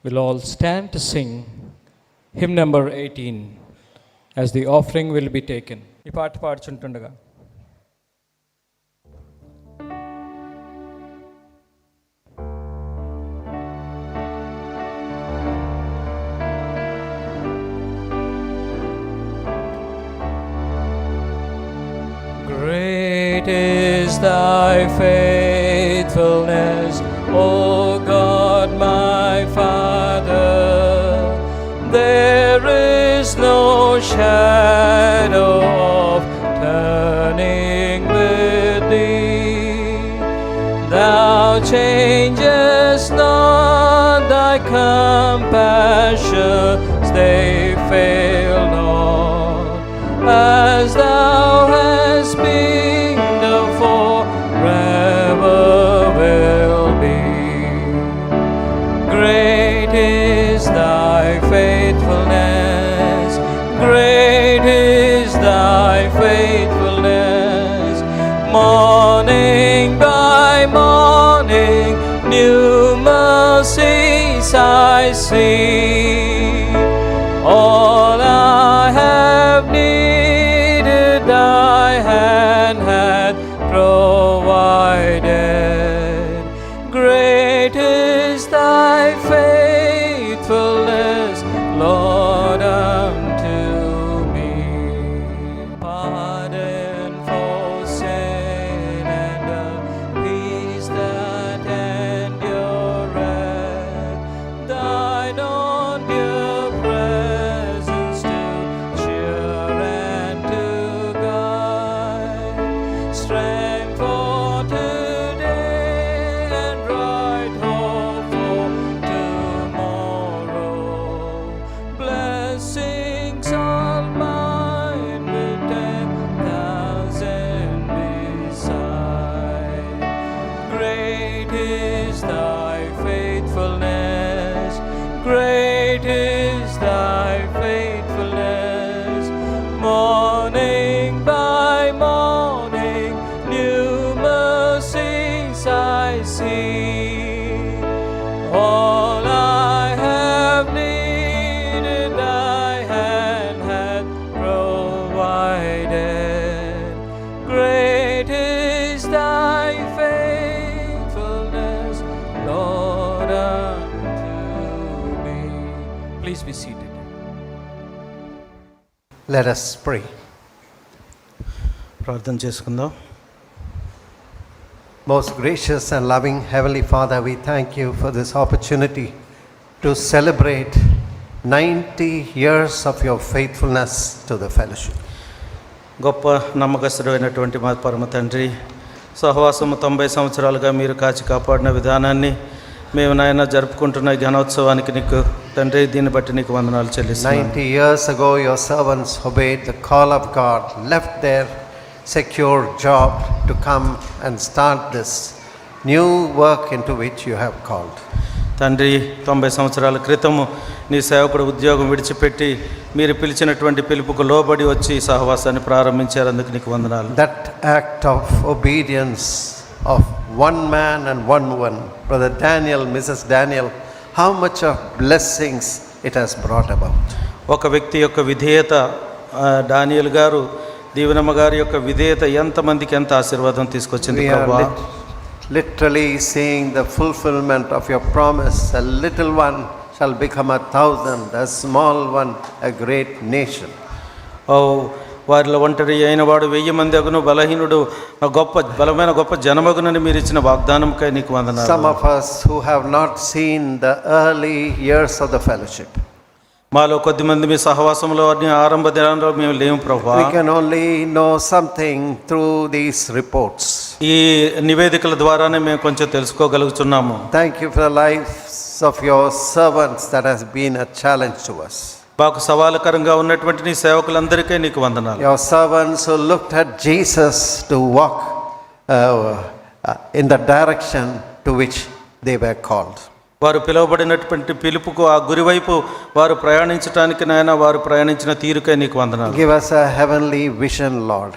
We'll all stand to sing hymn number 18 as the offering will be taken. ఈ పాట పాడుచుంటుండగా Great is thy faithfulness, O God my Father. There is no shadow of turning with thee. Thou changest not, thy compassions they fail not. As thou hast been, thou forever will be. Great is thy faithfulness, great is thy faithfulness. Morning by morning, new mercies I see. All I have needed, thy hand hath provided. Great is thy faithfulness, Lord, unto me. Pardon for sin and a peace that endureth. Thine own dear presence to cheer and to guide. Strength for today and bright hope for tomorrow. Blessings all mine with 10,000 beside. Great is thy faithfulness, great is thy faithfulness. Morning by morning, new mercies I see. All I have needed, thy hand hath provided. Great is thy faithfulness, Lord, unto me. Please be seated. Let us pray. ప్రార్థన చేసుకుందాం. Most gracious and loving Heavenly Father, we thank you for this opportunity to celebrate 90 years of your faithfulness to the fellowship. గొప్ప నమ్మకస్తుడైనటువంటి మా పరమ తండ్రి, సహవాసము 90 సంవత్సరాలుగా మీరు కాచి కాపాడిన విధానాన్ని మేము నాయన జరుపుకుంటున్న ఈ ఘనోత్సవానికి నీకు తండ్రి, దీన్ని బట్టి నీకు వందనాలు చెల్లిస్తున్నాను. 90 years ago, your servants obeyed the call of God, left their secure job to come and start this new work into which you have called. తండ్రి, 90 సంవత్సరాల క్రితము నీ సేవకుడు ఉద్యోగం విడిచిపెట్టి మీరు పిలిచినటువంటి పిలుపుకు లోబడి వచ్చి ఈ సహవాసాన్ని ప్రారంభించారు. అందుకు నీకు వందనాలు. That act of obedience of one man and one woman, Brother Daniel, Mrs. Daniel, how much of blessings it has brought about. ఒక వ్యక్తి యొక్క విధేయత, డానియల్ గారు, దీవెనమ్మ గారి యొక్క విధేయత ఎంతమందికి ఎంత ఆశీర్వాదం తీసుకొచ్చింది We ప్రభువా. are literally seeing the fulfillment of your promise. A little one shall become 1,000, a small one a great nation. ఓ వారిలో ఒంటరి అయిన వాడు 1000 మంది అగును, బలహీనుడు గొప్ప బలమైన గొప్ప జనమగునని మీరు ఇచ్చిన వాగ్దానంకై నీకు వందనాలు. Some of us who have not seen the early years of the fellowship, మాలో కొద్దిమంది మీ సహవాసంలో ఆరంభ దినాల్లో మేము లేము ప్రభువా. we can only know something through these reports. ఈ నివేదికల ద్వారానే మేము కొంచెం తెలుసుకోగలుగుతున్నాము. Thank you for the lives of your servants that has been a challenge to us. మాకు సవాలుకరంగా ఉన్నటువంటి నీ సేవకులందరికీ నీకు వందనాలు. Your servants who looked at Jesus to walk in the direction to which they were called. వారు పిలువబడినటువంటి పిలుపుకు ఆ గురివైపు వారు ప్రయాణించడానికి నాయన వారు ప్రయాణించిన తీరుకై నీకు వందనాలు. Give us a heavenly vision, Lord.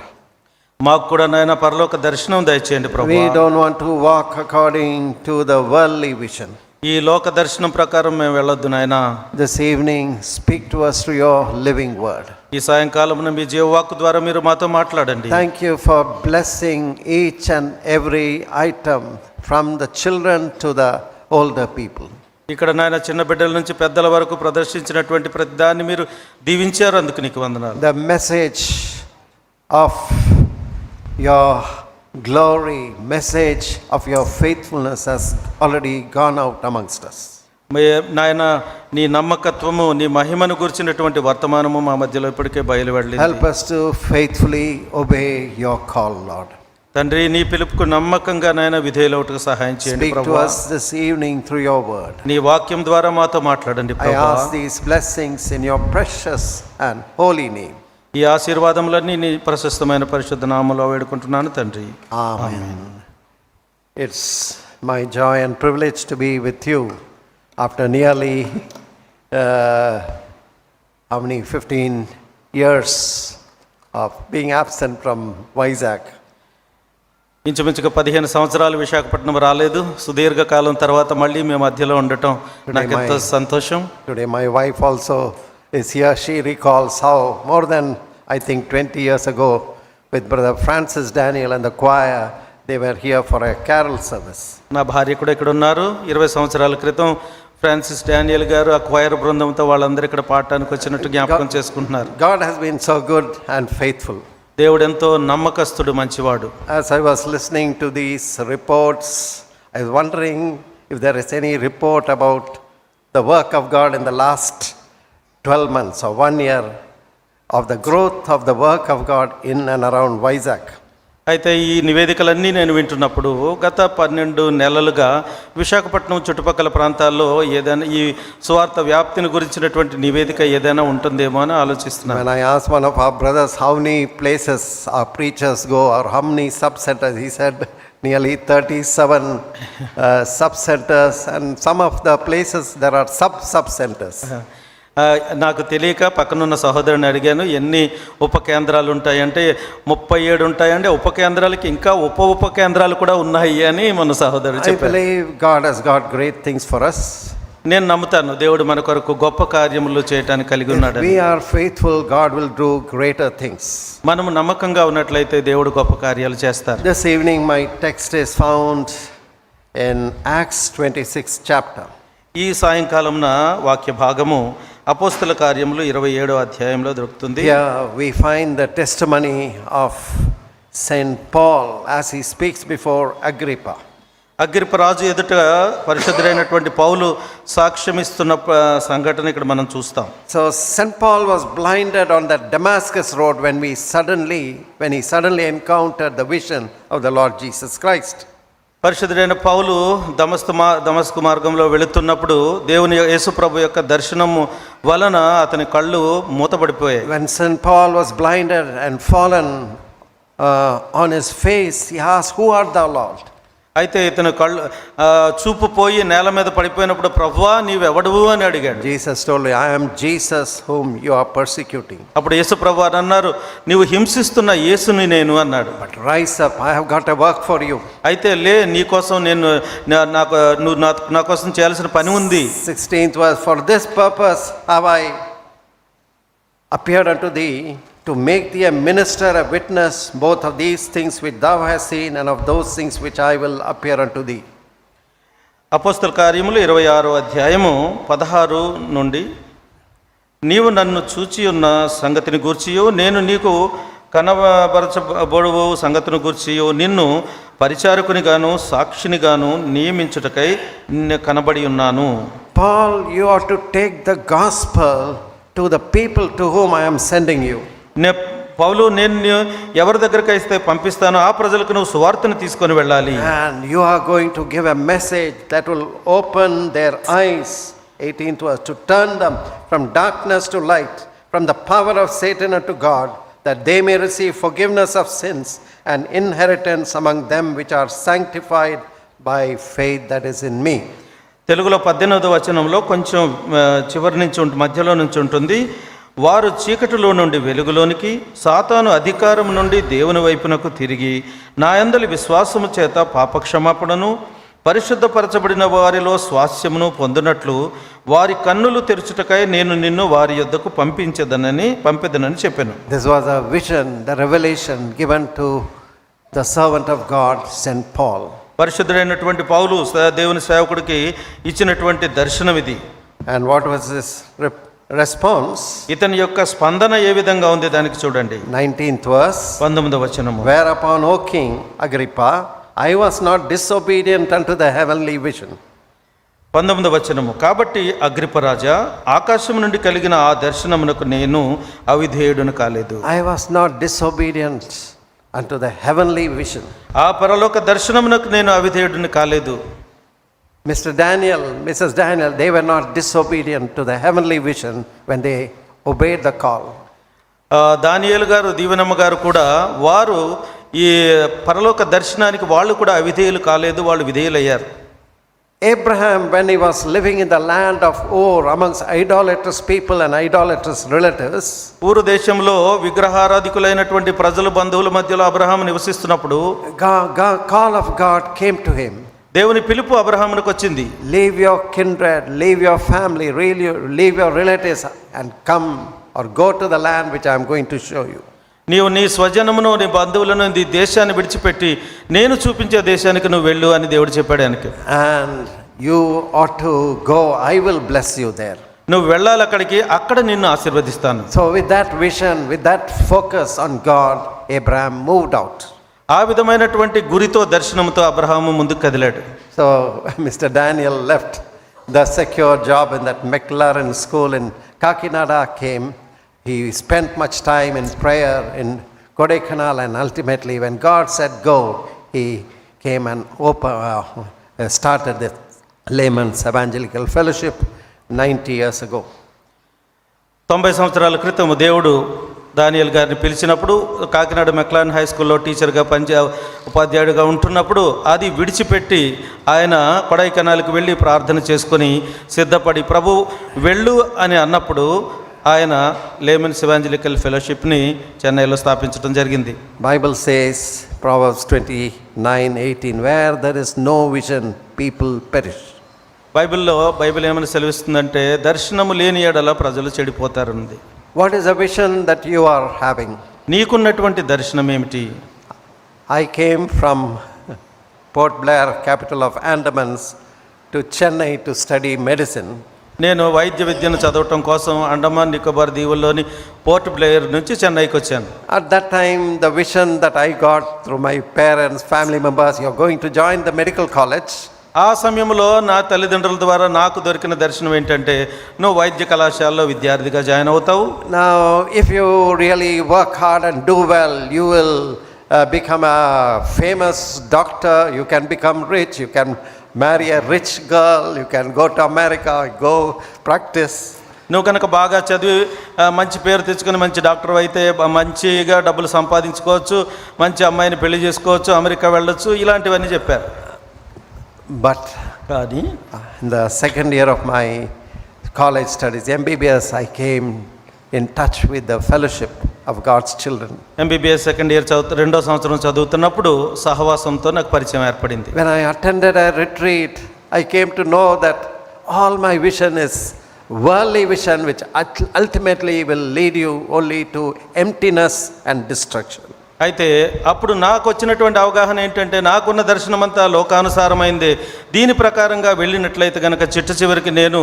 మాకు కూడా నాయన పరలోక దర్శనం దయచేయండి ప్రభువా. We don't want to walk according to the worldly vision. ఈ లోక దర్శనం ప్రకారం మేము వెళ్ళొద్దు నాయన. This evening, speak to us through your living word. ఈ సాయంకాలం మీ జీవవాక్కు ద్వారా మీరు మాతో మాట్లాడండి. Thank you for blessing each and every item from the children to the older people. ఇక్కడ నాయన చిన్న బిడ్డల నుంచి పెద్దల వరకు ప్రదర్శించినటువంటి ప్రతి దాన్ని మీరు దీవించారు, అందుకు నీకు వందనాలు. The message of your glory, message of your faithfulness has already gone out amongst us. నాయన నీ నమ్మకత్వము, నీ మహిమను గురించినటువంటి వర్తమానము మా మధ్యలో ఇప్పటికే బయలువెళ్ళింది. Help us to faithfully obey your call, Lord. తండ్రి, నీ పిలుపుకు నమ్మకంగా నాయన విధేయులవుటకు సహాయం చేయండి Speak to ప్రభువా. us this evening through your word. నీ వాక్యం ద్వారా మాతో మాట్లాడండి I ప్రభువా. ask these blessings in your precious and holy name. ఈ ఆశీర్వాదములన్నీ నీ ప్రశస్తమైన పరిశుద్ధ నామములో వేడుకుంటున్నాను తండ్రి. Amen. It's my joy and privilege to be with you after nearly 15 years of being absent from Vizag. ఇంచుమించుగా 15 సంవత్సరాలు విశాఖపట్నం రాలేదు. సుదీర్ఘకాలం తర్వాత మళ్ళీ మేము మధ్యలో ఉండటం నాకు ఎంతో సంతోషం. Today my wife also is here. She recalls how more than I think 20 years ago with Brother Francis Daniel and the choir, they were here for a carol service. నా భార్య కూడా ఇక్కడ ఉన్నారు. 20 సంవత్సరాల క్రితం ఫ్రాన్సిస్ డానియల్ గారు ఆ choir బృందంతో వాళ్ళందరూ ఇక్కడ పాడటానికి వచ్చినట్టు జ్ఞాపకం చేసుకుంటున్నారు. God has been so good and faithful. దేవుడు ఎంతో నమ్మకస్తుడు, మంచివాడు. As I was listening to these reports, I was wondering if there is any report about the work of God in the last 12 months or 1 year of the growth of the work of God in and around Vizag. అయితే ఈ నివేదికలన్నీ నేను వింటున్నప్పుడు గత 12 నెలలుగా విశాఖపట్నం చుట్టుపక్కల ప్రాంతాల్లో ఏదైనా ఈ సువార్త వ్యాప్తిని గురించినటువంటి నివేదిక ఏదైనా ఉంటుందేమో అని ఆలోచిస్తున్నాను. When I asked one of our brothers how many places our preachers go or how many sub-centers, he said nearly 37 sub-centers, and some of the places there are sub-centers. నాకు తెలియక పక్కనున్న సహోదరుని అడిగాను, ఎన్ని ఉప కేంద్రాలు ఉంటాయంటే 37 ఉంటాయండి. ఉప కేంద్రాలకి ఇంకా ఉప కేంద్రాలు కూడా ఉన్నాయి అని మన సహోదరుడు I చెప్పారు. believe God has got great things for us. నేను నమ్ముతాను దేవుడు మన కొరకు గొప్ప కార్యములు చేయడానికి కలిగి ఉన్నాడు. If we are faithful, God will do greater things. మనము నమ్మకంగా ఉన్నట్లయితే దేవుడు గొప్ప కార్యాలు చేస్తారు. This evening my text is found in Acts 26th chapter. ఈ సాయంకాలంన వాక్య భాగము అపోస్తల కార్యములు 27వ అధ్యాయంలో దొరుకుతుంది. Here we find the testimony of Saint Paul as he speaks before Agrippa. Agrippa రాజు ఎదుట పరిశుద్ధుడైనటువంటి పౌలు సాక్ష్యమిస్తున్న సంఘటన ఇక్కడ మనం చూస్తాం. So Saint Paul was blinded on the Damascus road when he suddenly encountered the vision of the Lord Jesus Christ. పరిశుద్ధుడైన పౌలు దమస్కు మార్గంలో వెళుతున్నప్పుడు దేవుని యేసుప్రభు యొక్క దర్శనము వలన అతని కళ్ళు మూతపడిపోయాయి. When Saint Paul was blinded and fallen on his face, he asked, "Who art thou, Lord?" అయితే ఇతను కళ్ళు చూపు పోయి నేల మీద పడిపోయినప్పుడు, ప్రభువా నీవెవడువు అని అడిగాడు. Jesus told him, "I am Jesus whom you are persecuting." అప్పుడు యేసు ప్రభు అన్నారు, నీవు హింసిస్తున్న యేసుని నేను అన్నాడు. But rise up, I have got a work for you. అయితే లే, నీ కోసం నేను నువ్వు నా కోసం చేయాల్సిన పని ఉంది. 16th verse, "For this purpose have I appeared unto thee, to make thee a minister, a witness, both of these things which thou hast seen, and of those things which I will appear unto thee." అపోస్తల కార్యములు 26వ అధ్యాయము 16 నుండి, నీవు నన్ను చూచి ఉన్న సంగతిని గూర్చియో, నేను నీకు కనబరచబడువు సంగతిని గూర్చియో, నిన్ను పరిచారకుని గాను సాక్షిని గాను నియమించుటకై కనబడి ఉన్నాను. Paul, you are to take the gospel to the people to whom I am sending you. పౌలు, నేను ఎవరి దగ్గరికి అయితే పంపిస్తానో ఆ ప్రజలకు నువ్వు సువార్తను తీసుకొని వెళ్ళాలి. And you are going to give a message that will open their eyes, 18th verse, to turn them from darkness to light, from the power of Satan unto God, that they may receive forgiveness of sins and inheritance among them which are sanctified by faith that is in me. తెలుగులో 18వ వచనంలో కొంచెం చివరి నుంచి మధ్యలో నుంచి ఉంటుంది. వారు చీకటిలో నుండి వెలుగులోనికి, సాతాను అధికారం నుండి దేవుని వైపునకు తిరిగి, నా యందలి విశ్వాసము చేత పాపక్షమాపణను పరిశుద్ధపరచబడిన వారిలో స్వాస్యమును పొందునట్లు వారి కన్నులు తెరుచుటకై నేను నిన్ను వారి యొద్దకు పంపెదనని చెప్పాను. This was a vision, the revelation given to the servant of God, St. Paul. పరిశుద్ధుడైనటువంటి పౌలు దేవుని సేవకుడికి ఇచ్చినటువంటి దర్శనం ఇది. And what was his response? ఇతని యొక్క స్పందన ఏ విధంగా ఉంది దానికి చూడండి. 19th verse. 19వ వచనము. Whereupon, O King Agrippa, I was not disobedient unto the heavenly vision. 19వ వచనము. కాబట్టి అగ్రిపరాజా, ఆకాశం నుండి కలిగిన ఆ దర్శనమునకు నేను అవిధేయుడును కాలేదు. I was not disobedient unto the heavenly vision. ఆ పరలోక దర్శనమునకు నేను అవిధేయుడును కాలేదు. Mr. Daniel, Mrs. Daniel, they were not disobedient to the heavenly vision when they obeyed the call. దానియేలు గారు, దీవెనమ్మ గారు కూడా వారు ఈ పరలోక దర్శనానికి వాళ్ళు కూడా అవిధేయులు కాలేదు, వాళ్ళు విధేయులయ్యారు. Abraham, when he was living in the land of Ur amongst idolatrous people and idolatrous relatives, ఊరు దేశంలో విగ్రహారాధికులైనటువంటి ప్రజల బంధువుల మధ్యలో Abraham నివసిస్తున్నప్పుడు call of God came to him. దేవుని పిలుపు అబ్రహామునకు వచ్చింది. Leave your kindred, leave your family, leave your relatives and come or go to the land which I am going to show you. నీవు నీ స్వజనమును, నీ బంధువులను, నీ దేశాన్ని విడిచిపెట్టి నేను చూపించే దేశానికి నువ్వు వెళ్ళు అని దేవుడు చెప్పాడు ఆయనకి. And you ought to go, I will bless you there. నువ్వు వెళ్ళాలి అక్కడికి, అక్కడ నిన్ను ఆశీర్వదిస్తాను. So with that vision, with that focus on God, Abraham moved out. ఆ విధమైనటువంటి గురితో, దర్శనంతో అబ్రహాము ముందుకు కదిలాడు. So Mr. Daniel left the secure job in that McLaren school in Kakinada, came. He spent much time in prayer in Kodaikanal, and ultimately when God said go, he came and started the Layman's Evangelical Fellowship 90 years ago. 90 సంవత్సరాల క్రితం దేవుడు దానియేలు గారిని పిలిచినప్పుడు Kakinada మెక్లాన్ high స్కూల్లో టీచర్గా ఉపాధ్యాయుడిగా ఉంటున్నప్పుడు అది విడిచిపెట్టి ఆయన కొడైకెనాల్కి వెళ్ళి ప్రార్థన చేసుకొని సిద్ధపడి ప్రభు వెళ్ళు అని అన్నప్పుడు ఆయన లేమన్స్ ఎవాంజలికల్ ఫెలోషిప్ని చెన్నైలో స్థాపించడం జరిగింది. Bible says, Proverbs 29:18, where there is no vision, people perish. Bible ఏమని సెలవిస్తుందంటే దర్శనము లేని ఎడల ప్రజలు చెడిపోతారన్నది. What is the vision that you are having? నీకున్నటువంటి దర్శనం ఏమిటి? I came from Port Blair, capital of Andamans, to Chennai to study medicine. నేను వైద్య విద్యను చదవటం కోసం అండమాన్ నికోబార్ దీవుల్లోని పోర్ట్ బ్లేయర్ నుంచి చెన్నైకి వచ్చాను. At that time, the vision that I got through my parents, family members, you're going to join the medical college. ఆ సమయంలో నా తల్లిదండ్రుల ద్వారా నాకు దొరికిన దర్శనం ఏంటంటే నువ్వు వైద్య కళాశాలలో విద్యార్థిగా జాయిన్ అవుతావు. Now, if you really work hard and do well, you will become a famous doctor, you can become rich, you can marry a rich girl, you can go to America, go practice. నువ్వు కనుక బాగా చదివి మంచి పేరు తెచ్చుకొని మంచి doctor అయితే మంచిగా డబ్బులు సంపాదించుకోవచ్చు, మంచి అమ్మాయిని పెళ్లి చేసుకోవచ్చు, అమెరికా వెళ్ళొచ్చు, ఇలాంటివన్నీ చెప్పారు. But కానీ in the second year of my college studies, MBBS, I came in touch with the fellowship of God's children. MBBS second year రెండో సంవత్సరం చదువుతున్నప్పుడు సహవాసంతో నాకు పరిచయం ఏర్పడింది. When I attended a retreat, I came to know that all my vision is worldly vision, which ultimately will lead you only to emptiness and destruction. అయితే అప్పుడు నాకు వచ్చినటువంటి అవగాహన ఏంటంటే నాకున్న దర్శనం అంతా లోకానుసారమైంది. దీని ప్రకారంగా వెళ్ళినట్లయితే కనుక చిట్ట చివరికి నేను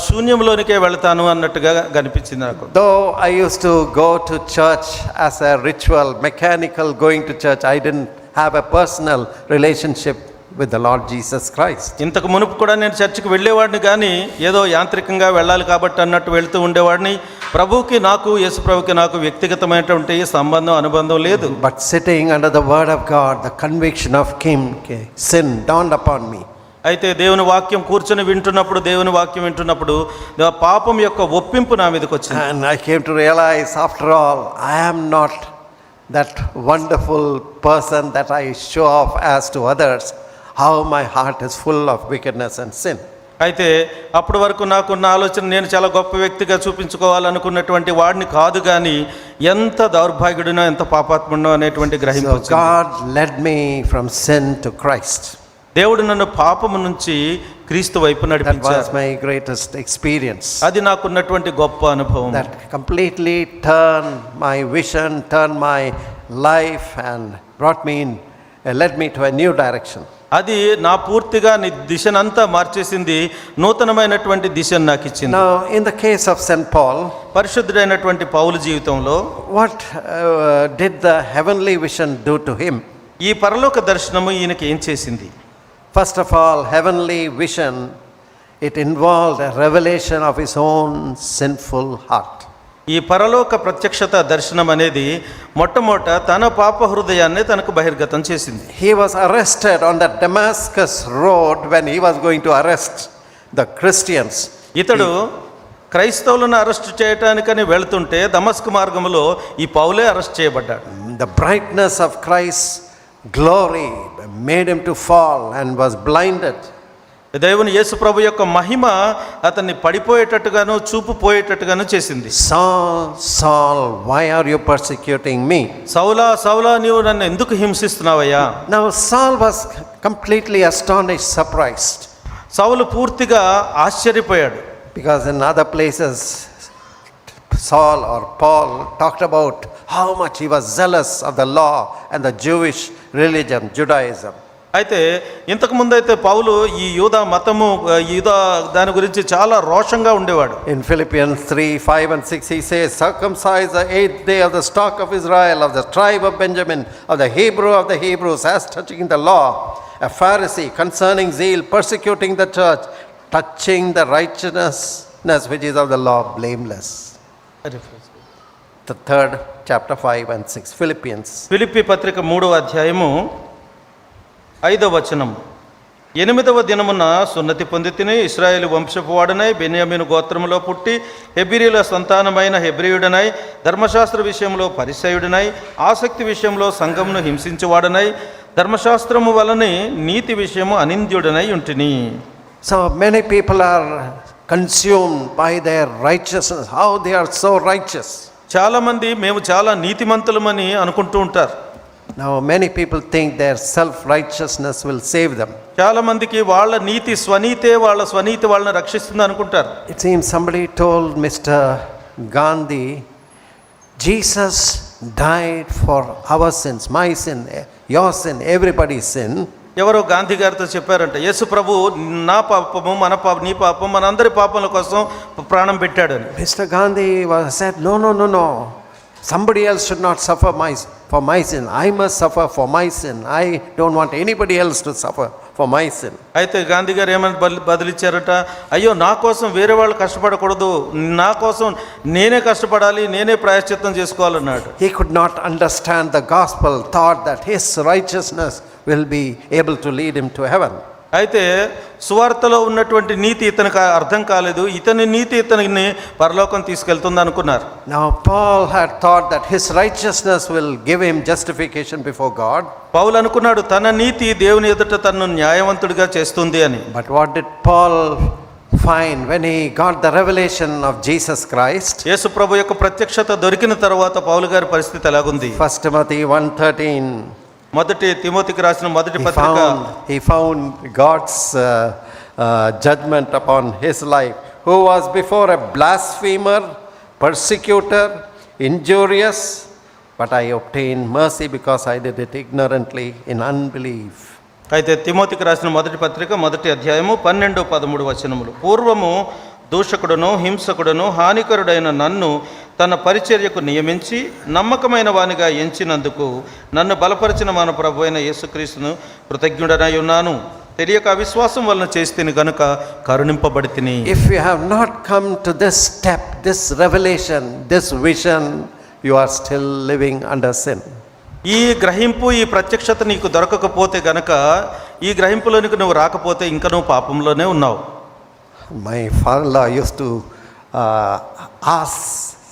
శూన్యంలోనికే వెళ్తాను అన్నట్టుగా కనిపించింది నాకు. Though I used to go to church as a ritual, mechanical going to church, I didn't have a personal relationship with the Lord Jesus Christ. ఇంతకు మునుపు కూడా నేను చర్చికి వెళ్ళేవాడిని, కానీ ఏదో యాంత్రికంగా వెళ్ళాలి కాబట్టి అన్నట్టు వెళ్తూ ఉండేవాడిని. ప్రభువుకి నాకు, యేసు ప్రభుకి నాకు వ్యక్తిగతమైనటువంటి అనుబంధం లేదు. But sitting under the word of God, the conviction of sin dawned upon me. అయితే దేవుని వాక్యం కూర్చొని వింటున్నప్పుడు, దేవుని వాక్యం వింటున్నప్పుడు పాపం యొక్క ఒప్పింపు నా మీదకి వచ్చింది. And I came to realize, after all, I am not that wonderful person that I show off as to others, how my heart is full of wickedness and sin. అయితే అప్పటి వరకు నాకున్న ఆలోచన నేను చాలా గొప్ప వ్యక్తిగా చూపించుకోవాలనుకున్నటువంటి వాడిని కాదు, కానీ ఎంత దౌర్భాగ్యుడినో ఎంత పాపాత్ముడినో అనేటువంటి గ్రహింపు. So God led me from sin to Christ. దేవుడు నన్ను పాపము నుంచి క్రీస్తు వైపు That నడిపించారు. was my greatest experience. అది నాకున్నటువంటి గొప్ప అనుభవం. That completely turned my vision, turned my life, and brought me in, led me to a new direction. అది నా పూర్తిగా దిశనంతా మార్చేసింది, నూతనమైనటువంటి దిశను నాకు ఇచ్చింది. Now, in the case of St. Paul, పరిశుద్ధుడైనటువంటి పౌలు జీవితంలో what did the heavenly vision do to him? ఈ పరలోక దర్శనము ఈయనకి ఏం చేసింది? First of all, heavenly vision, it involved a revelation of his own sinful heart. ఈ పరలోక ప్రత్యక్షత దర్శనం అనేది మొట్టమొదట తన పాప హృదయాన్ని తనకు బహిర్గతం చేసింది. He was arrested on the Damascus road when he was going to arrest the Christians. ఇతడు క్రైస్తవులను అరెస్ట్ చేయటానికని వెళుతుంటే దమస్కు మార్గంలో ఈ పౌలే అరెస్ట్ చేయబడ్డాడు. The brightness of Christ's glory made him to fall and was blinded. దేవుని యేసు ప్రభు యొక్క మహిమ అతన్ని పడిపోయేటట్టుగాను చూపు పోయేటట్టుగాను చేసింది. Saul, Saul, why are you persecuting me? సౌలా సౌలా నీవు నన్ను ఎందుకు హింసిస్తున్నావయ్యా? Now Saul was completely astonished, surprised, సౌలు పూర్తిగా ఆశ్చర్యపోయాడు. because in other places Saul or Paul talked about how much he was zealous of the law and the Jewish religion, Judaism. అయితే ఇంతకు ముందైతే పౌలు ఈ యూదా మతము యూదా దాని గురించి చాలా రోషంగా ఉండేవాడు. In Philippians 3:5 and 6 he says, circumcise the 8th day of the stock of Israel, of the tribe of Benjamin, of the Hebrew of the Hebrews, as touching the law, a Pharisee, concerning zeal, persecuting the church, touching the righteousness which is of the law, blameless. The third chapter 5 and 6, Philippians. Philippi పత్రిక 3వ అధ్యాయము 5వ వచనం. 8వ దినమున సున్నతి పొందితిని, ఇశ్రాయేలు వంశపు వాడనై, బెన్యామీను గోత్రములో పుట్టి, హెబ్రీయుల సంతానమైన హెబ్రీయుడనై, ధర్మశాస్త్ర విషయంలో పరిసయుడనై, ఆసక్తి విషయంలో సంఘమును హింసించువాడనై, ధర్మశాస్త్రము వలనే నీతి విషయము అనింద్యుడనై ఉంటిని. So many people are consumed by their righteousness, how they are so righteous. చాలామంది మేము చాలా నీతిమంతులమని అనుకుంటూ ఉంటారు. Now many people think their self-righteousness will save them. చాలామందికి వాళ్ళ నీతి స్వనీతే వాళ్ళ స్వనీతి వాళ్ళని రక్షిస్తుంది అనుకుంటారు. It seems somebody told Mr. Gandhi, Jesus died for our sins, my sin, your sin, everybody's sin. ఎవరో గాంధీ గారితో చెప్పారంట, యేసు ప్రభు నా పాపము మన పాపం నీ పాపం మనందరి పాపముల కోసం ప్రాణం పెట్టాడని. Mr. Gandhi said, no. Somebody else should not suffer for my sin. I must suffer for my sin. I don't want anybody else to suffer for my sin. అయితే గాంధీ గారు ఏమని బదిలిచ్చారట, అయ్యో నా కోసం వేరే వాళ్ళు కష్టపడకూడదు, నా కోసం నేనే కష్టపడాలి, నేనే ప్రాయశ్చిత్తం చేసుకోవాలన్నాడు. He could not understand the gospel, thought that his righteousness will be able to lead him to heaven. అయితే సువార్తలో ఉన్నటువంటి నీతి ఇతనికి అర్థం కాలేదు, ఇతని నీతి ఇతనిని పరలోకం తీసుకెళ్తుంది అనుకున్నారు. Now Paul had thought that his righteousness will give him justification before God. పౌలు అనుకున్నాడు తన నీతి దేవుని ఎదుట తనను న్యాయవంతుడిగా చేస్తుంది అని. But what did Paul find when he got the revelation of Jesus Christ? యేసు ప్రభు యొక్క ప్రత్యక్షత దొరికిన తర్వాత పౌలు గారి పరిస్థితి ఎలాగుంది? 1 Timothy 1:13. మొదటి తిమోతికి రాసిన మొదటి పత్రిక. He found God's judgment upon his life, who was before a blasphemer, persecutor, injurious, but I obtained mercy because I did it ignorantly in unbelief. అయితే తిమోతికి రాసిన మొదటి పత్రిక మొదటి అధ్యాయము 12-13 వచనములు. పూర్వము దూషకుడును హింసకుడును హానికరుడైన నన్ను తన పరిచర్యకు నియమించి నమ్మకమైన వానిగా ఎంచినందుకు నన్ను బలపరిచిన మన ప్రభు అయిన యేసుక్రీస్తును కృతజ్ఞుడనై ఉన్నాను. తెలియక అవిశ్వాసం వలన చేస్తేని గనుక కరుణింపబడితిని. If you have not come to this step, this revelation, this vision, you are still living under sin. ఈ గ్రహింపు ఈ ప్రత్యక్షత నీకు దొరకకపోతే గనక, ఈ గ్రహింపులోనికి నువ్వు రాకపోతే ఇంకా నువ్వు పాపంలోనే ఉన్నావు. My father-in-law used to ask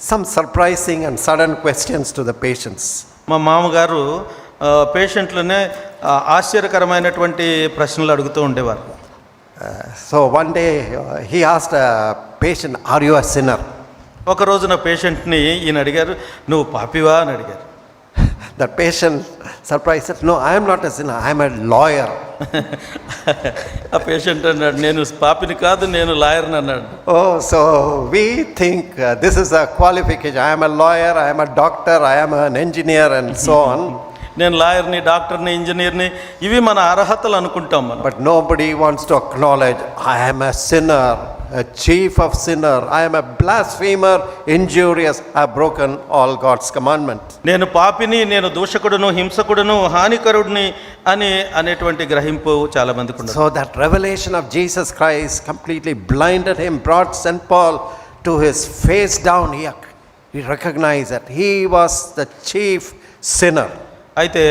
some surprising and sudden questions to the patients. మా మామగారు పేషెంట్లనే ఆశ్చర్యకరమైనటువంటి ప్రశ్నలు అడుగుతూ ఉండేవారు. So one day he asked a patient, are you a sinner? ఒక రోజున పేషెంట్ని ఈయన అడిగారు, నువ్వు పాపివా అని అడిగారు. The patient surprised said, no, I am not a sinner, I am a lawyer. ఆ పేషెంట్ అన్నాడు, నేను పాపిని కాదు, నేను లాయర్ని అన్నాడు. Oh, so we think this is a qualification. I am a lawyer, I am a doctor, I am an engineer and so on. నేను లాయర్ని, డాక్టర్ని, ఇంజనీర్ని, ఇవి మన అర్హతలు అనుకుంటాం మనం. But nobody wants to acknowledge, I am a sinner, a chief of sinner, I am a blasphemer, injurious, I have broken all God's commandment. నేను పాపిని, నేను దూషకుడును, హింసకుడును, హానికరుడిని అనేటువంటి గ్రహింపు చాలా మందికి ఉంది. So that revelation of Jesus Christ completely blinded him, brought St. Paul to his face down. He recognized that he was the chief sinner. అయితే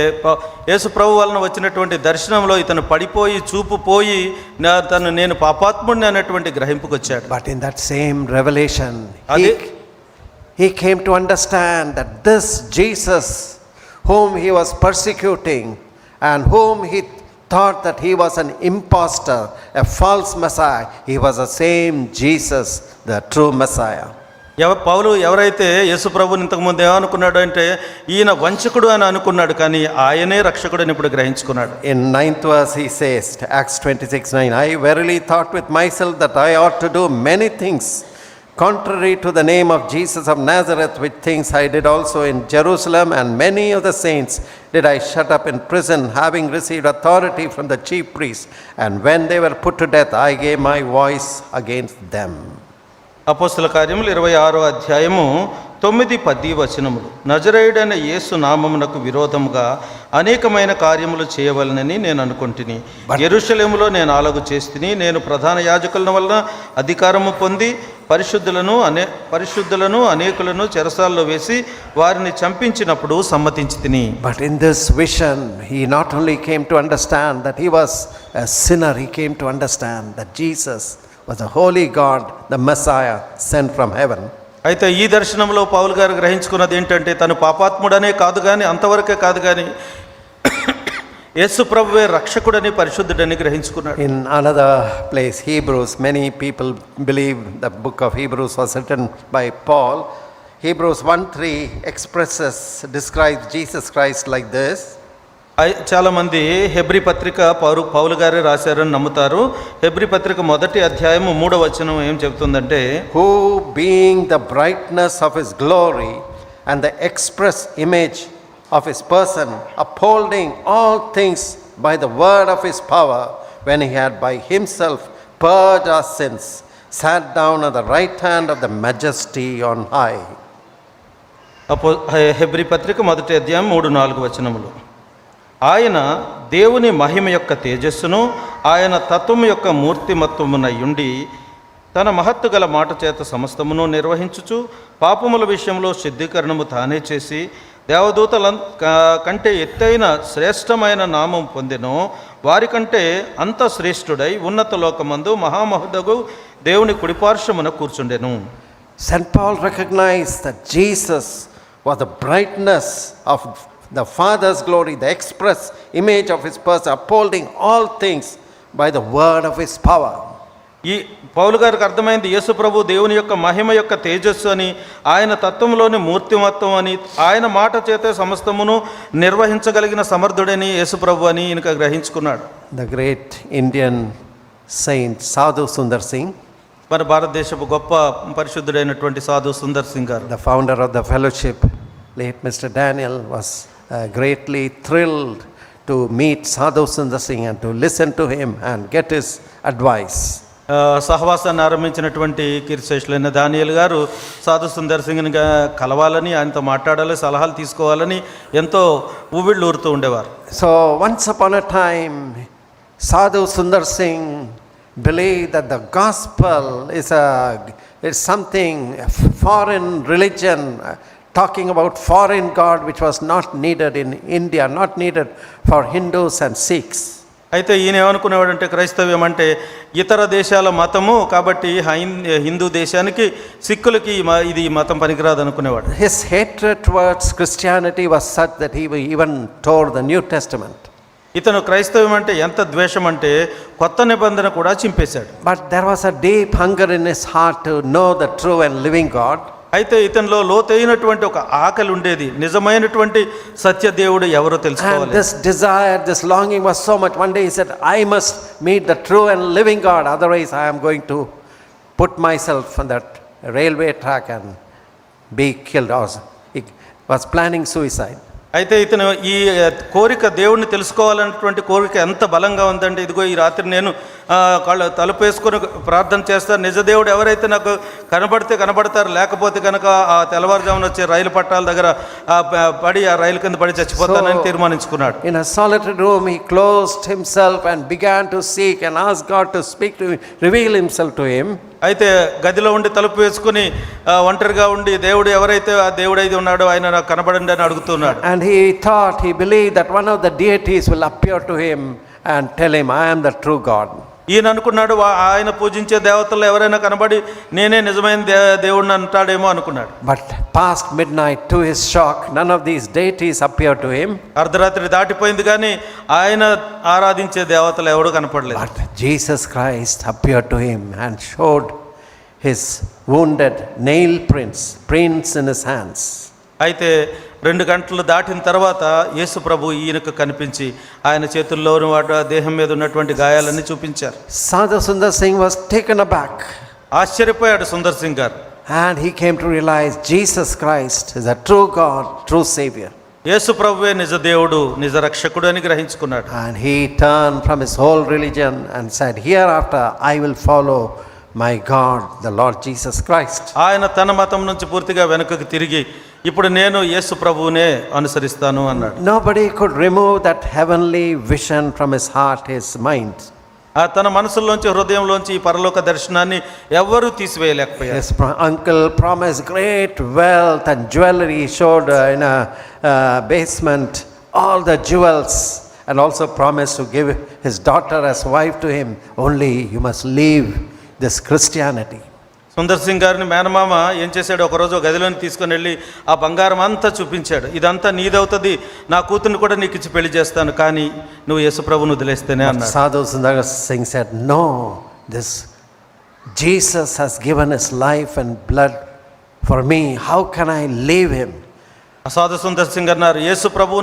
యేసు ప్రభు వలన వచ్చినటువంటి దర్శనంలో ఇతను పడిపోయి, చూపు పోయి, నేను పాపాత్ముడిని అనేటువంటి గ్రహింపుకు వచ్చాడు. But in that same revelation, he came to understand that this Jesus whom he was persecuting and whom he thought that he was an impostor, a false Messiah, he was the same Jesus, the true Messiah. పౌలు ఎవరైతే యేసు ప్రభుని ఇంతకుముందు ఏమనుకున్నాడు అంటే ఈయన వంచకుడు అని అనుకున్నాడు, కానీ ఆయనే రక్షకుడు అని ఇప్పుడు గ్రహించుకున్నాడు. In 9th verse he says, Acts 26:9, I verily thought with myself that I ought to do many things contrary to the name of Jesus of Nazareth, which things I did also in Jerusalem, and many of the saints did I shut up in prison, having received authority from the chief priests, and when they were put to death I gave my voice against them. అపోస్తల కార్యములు 26వ అధ్యాయము 9-10 వచనములు. నజరేయుడైన యేసు నామమునకు విరోధముగా అనేకమైన కార్యములు చేయవలనని నేను అనుకుంటుని, యెరూషలేములో నేను అలాగు చేస్తుని, నేను ప్రధాన యాజకుల వలన అధికారము పొంది పరిశుద్ధులను అనేకులను చెరసాల్లో వేసి వారిని చంపించినప్పుడు సమ్మతించి తిని. But in this vision he not only came to understand that he was a sinner, he came to understand that Jesus was the holy God, the Messiah sent from heaven. అయితే ఈ దర్శనంలో పౌలు గారు గ్రహించుకున్నది ఏంటంటే తను పాపాత్ముడనే కాదు కానీ, అంతవరకే కాదు కానీ, యేసు ప్రభువే రక్షకుడని, పరిశుద్ధుడని గ్రహించుకున్నాడు. In another place, Hebrews, many people believe the book of Hebrews was written by Paul. Hebrews 1:3 describes Jesus Christ like this. చాలామంది హెబ్రీ పత్రిక పౌలు గారే రాశారని నమ్ముతారు. హెబ్రీ పత్రిక 1వ అధ్యాయము 3వ వచనం ఏం చెప్తుందంటే, who being the brightness of his glory and the express image of his person, upholding all things by the word of his power, when he had by himself purged our sins, sat down at the right hand of the majesty on high. Hebrew పత్రిక 1వ అధ్యాయం 3-4 వచనములు. ఆయన దేవుని మహిమ యొక్క తేజస్సును, ఆయన తత్వము యొక్క మూర్తిమత్వమునయుండి తన మహత్తు గల మాట చేత సమస్తమును నిర్వహించుచు పాపముల విషయంలో శుద్ధీకరణము తానే చేసి దేవదూతల కంటే ఎత్తైన శ్రేష్టమైన నామం పొందెను. వారికంటే అంత శ్రేష్ఠుడై ఉన్నత లోకమందు మహామహుడగు దేవుని కుడిపార్శ్వమున కూర్చుండెను. St. Paul recognized that Jesus was the brightness of the Father's glory, the express image of his person, upholding all things by the word of his power. ఈ పౌలు గారికి అర్థమైంది యేసు ప్రభు దేవుని యొక్క మహిమ యొక్క తేజస్సు అని, ఆయన తత్వంలోని మూర్తిమత్వం అని, ఆయన మాట చేతే సమస్తమును నిర్వహించగలిగిన సమర్థుడని యేసు ప్రభు అని ఈయనక గ్రహించుకున్నాడు. The great Indian saint Sadhu Sundar Singh, మన భారతదేశపు గొప్ప పరిశుద్ధుడైనటువంటి సాధు సుందర్ సింగ్ గారు, the founder of the fellowship, late Mr. Daniel, was greatly thrilled to meet Sadhu Sundar Singh and to listen to him and get his advice. సహవాసాన్ని ఆరంభించినటువంటి కీర్తిశేషులైన దానియేల్ గారు సాధు సుందర్ సింగ్ని కలవాలని, ఆయనతో మాట్లాడాలి, సలహాలు తీసుకోవాలని ఎంతో ఊవిళ్ళు ఊరుతూ ఉండేవారు. So once upon a time, Sadhu Sundar Singh believed that the gospel is something, a foreign religion, talking about foreign God which was not needed in India, not needed for Hindus and Sikhs. అయితే ఈయన ఏమనుకునేవాడంటే క్రైస్తవ్యం అంటే ఇతర దేశాల మతము కాబట్టి హిందూ దేశానికి, సిక్కులకి ఇది మతం పనికిరాదు అనుకునేవాడు. His hatred towards Christianity was such that he even tore the New Testament. ఇతను క్రైస్తవ్యం అంటే ఎంత ద్వేషం అంటే కొత్త నిబంధన కూడా చింపేశాడు. But there was a deep hunger in his heart to know the true and living God. అయితే ఇతనిలో లోతైనటువంటి ఒక ఆకలి ఉండేది, నిజమైనటువంటి సత్య దేవుడు ఎవరో And తెలుసుకోవాలి. this desire, this longing was so much. One day he said, I must meet the true and living God, otherwise I am going to put myself on that railway track and be killed. Also, he was planning suicide. అయితే ఇతను ఈ కోరిక దేవుడిని తెలుసుకోవాలన్నటువంటి కోరిక ఎంత బలంగా ఉందంటే, ఇదిగో ఈ రాత్రి నేను కళ్ళు తలుపు వేసుకొని ప్రార్థన చేస్తాను, నిజ దేవుడు ఎవరైతే నాకు కనబడితే కనబడతారు, లేకపోతే కనుక ఆ తెల్లవారుజామున వచ్చే రైలు పట్టాల దగ్గర పడి ఆ రైలు కింద పడి చచ్చిపోతానని తీర్మానించుకున్నాడు. In a solitary room he closed himself and began to seek and ask God to speak to him, reveal himself to him. అయితే గదిలో ఉండి తలుపు వేసుకుని ఒంటరిగా ఉండి దేవుడు ఎవరైతే ఆ దేవుడైతే ఉన్నాడో ఆయన నాకు కనబడండి అని అడుగుతున్నాడు. And he believed that one of the deities will appear to him and tell him, I am the true God. ఈయన అనుకున్నాడు ఆయన పూజించే దేవతల్లో ఎవరైనా కనబడి నేనే నిజమైన దేవుడిని అంటాడేమో అనుకున్నాడు. But past midnight, to his shock, none of these deities appeared to him. అర్ధరాత్రి దాటిపోయింది కానీ ఆయన ఆరాధించే దేవతలు ఎవడు కనపడలేదు. But Jesus Christ appeared to him and showed his wounded nail prints in his hands. అయితే 2 గంటలు దాటిన తర్వాత యేసు ప్రభు ఈయనకు కనిపించి ఆయన చేతుల్లోని వాటి దేహం మీద ఉన్నటువంటి గాయాలన్నీ చూపించారు. Sadhu Sundar Singh was taken aback. ఆశ్చర్యపోయాడు సుందర్ సింగ్ గారు. And he came to realize Jesus Christ is a true God, true Savior. యేసు ప్రభువే నిజ దేవుడు, నిజ రక్షకుడు అని గ్రహించుకున్నాడు. And he turned from his whole religion and said, hereafter I will follow my God, the Lord Jesus Christ. ఆయన తన మతం నుంచి పూర్తిగా వెనుకకు తిరిగి ఇప్పుడు నేను యేసు ప్రభువునే అనుసరిస్తాను అన్నాడు. Nobody could remove that heavenly vision from his heart, his mind. తన మనసులోంచి హృదయంలోంచి ఈ పరలోక దర్శనాన్ని ఎవ్వరూ తీసివేయలేకపోయారు. His uncle promised great wealth and jewelry. He showed in a basement all the jewels, and also promised to give his daughter as wife to him. Only you must leave this Christianity. Sundar Singh గారిని మేనమామ ఏం చేశాడు, ఒకరోజు గదిలోని తీసుకొని వెళ్ళి ఆ బంగారం అంతా చూపించాడు. ఇదంతా నీదవుతుంది, నా కూతుర్ని కూడా నీకు ఇచ్చి పెళ్లి చేస్తాను, కానీ నువ్వు యేసుప్రభుని వదిలేస్తేనే అన్నాడు. Sadhu Sundar Singh said, no, this Jesus has given his life and blood for me. How can I leave him? సాధు సుందర్ సింగ్ అన్నారు, యేసు ప్రభు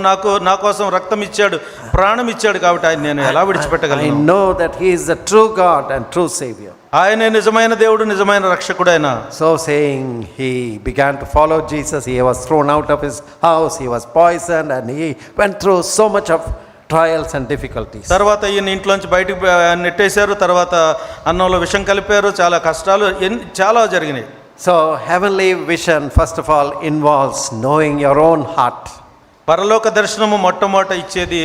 నా కోసం రక్తం ఇచ్చాడు, ప్రాణం ఇచ్చాడు, కాబట్టి ఆయన నేను ఎలా I విడిచిపెట్టగలను? know that he is the true God and true Savior. ఆయనే నిజమైన దేవుడు, నిజమైన రక్షకుడైన. So saying, he began to follow Jesus. He was thrown out of his house. He was poisoned, and he went through so much of trials and difficulties. తర్వాత ఈయన ఇంట్లోంచి బయటకు నెట్టేశారు, తర్వాత అన్నంలో విషం కలిపారు, చాలా కష్టాలు చాలా జరిగినాయి. So heavenly vision, first of all, involves knowing your own heart. పరలోక దర్శనము మొట్టమొదట ఇచ్చేది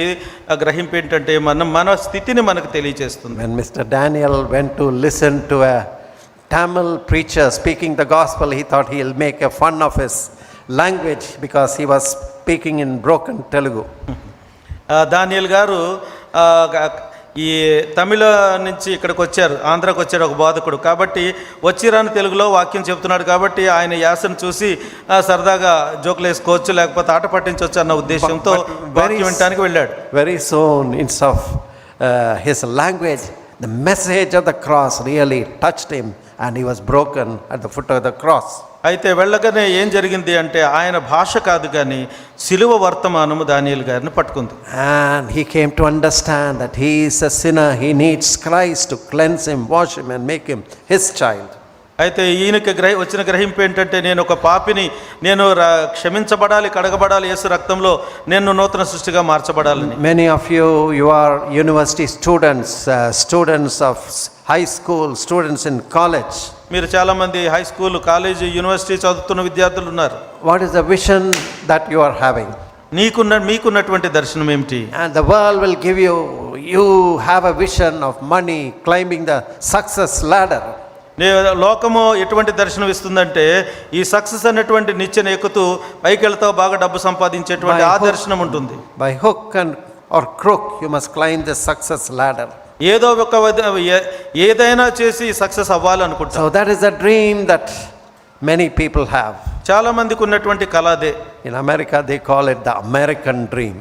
గ్రహింపు ఏంటంటే మన స్థితిని మనకు తెలియజేస్తుంది. When Mr. Daniel went to listen to a Tamil preacher speaking the gospel, he thought he'll make a fun of his language because he was speaking in broken Telugu. Daniel గారు ఈ తమిళ నుంచి ఇక్కడికి వచ్చారు, ఆంధ్రాకి వచ్చాడు ఒక బోధకుడు, కాబట్టి వచ్చిరాని తెలుగులో వాక్యం చెప్తున్నాడు, కాబట్టి ఆయన యాసను చూసి సరదాగా జోకులు వేసుకోవచ్చు, లేకపోతే ఆట పట్టించవచ్చు అన్న ఉద్దేశంతో వాక్యం వినడానికి వెళ్ళాడు. Very soon, instead of his language, the message of the cross really touched him, and he was broken at the foot of the cross. అయితే వెళ్ళగానే ఏం జరిగింది అంటే ఆయన భాష కాదు కానీ సిలువ వర్తమానము దానియేలు గారిని పట్టుకుంది. And he came to understand that he is a sinner. He needs Christ to cleanse him, wash him, and make him his child. అయితే ఈయనకి వచ్చిన గ్రహింపు ఏంటంటే నేను ఒక పాపిని, నేను క్షమించబడాలి, కడగబడాలి, యేసు రక్తంలో నేను నూతన సృష్టిగా మార్చబడాలని. Many of you are university students, students of high school, students in college. మీరు చాలామంది హై స్కూల్, కాలేజీ, యూనివర్సిటీ చదువుతున్న విద్యార్థులు ఉన్నారు. What is the vision that you are having? మీకున్నటువంటి దర్శనం ఏమిటి? And the world will give you have a vision of money, climbing the success ladder. లోకము ఎటువంటి దర్శనం ఇస్తుందంటే ఈ సక్సెస్ అనేటువంటి నిచ్చెన ఎక్కుతూ పైకి వెళ్తావు, బాగా డబ్బు సంపాదించేటువంటి ఆ దర్శనం ఉంటుంది. By hook or crook you must climb the success ladder. ఏదో ఒక ఏదైనా చేసి success అవ్వాలనుకుంటా. So that is a dream that many people have. చాలా మందికి ఉన్నటువంటి కళ అదే. In America they call it the American dream.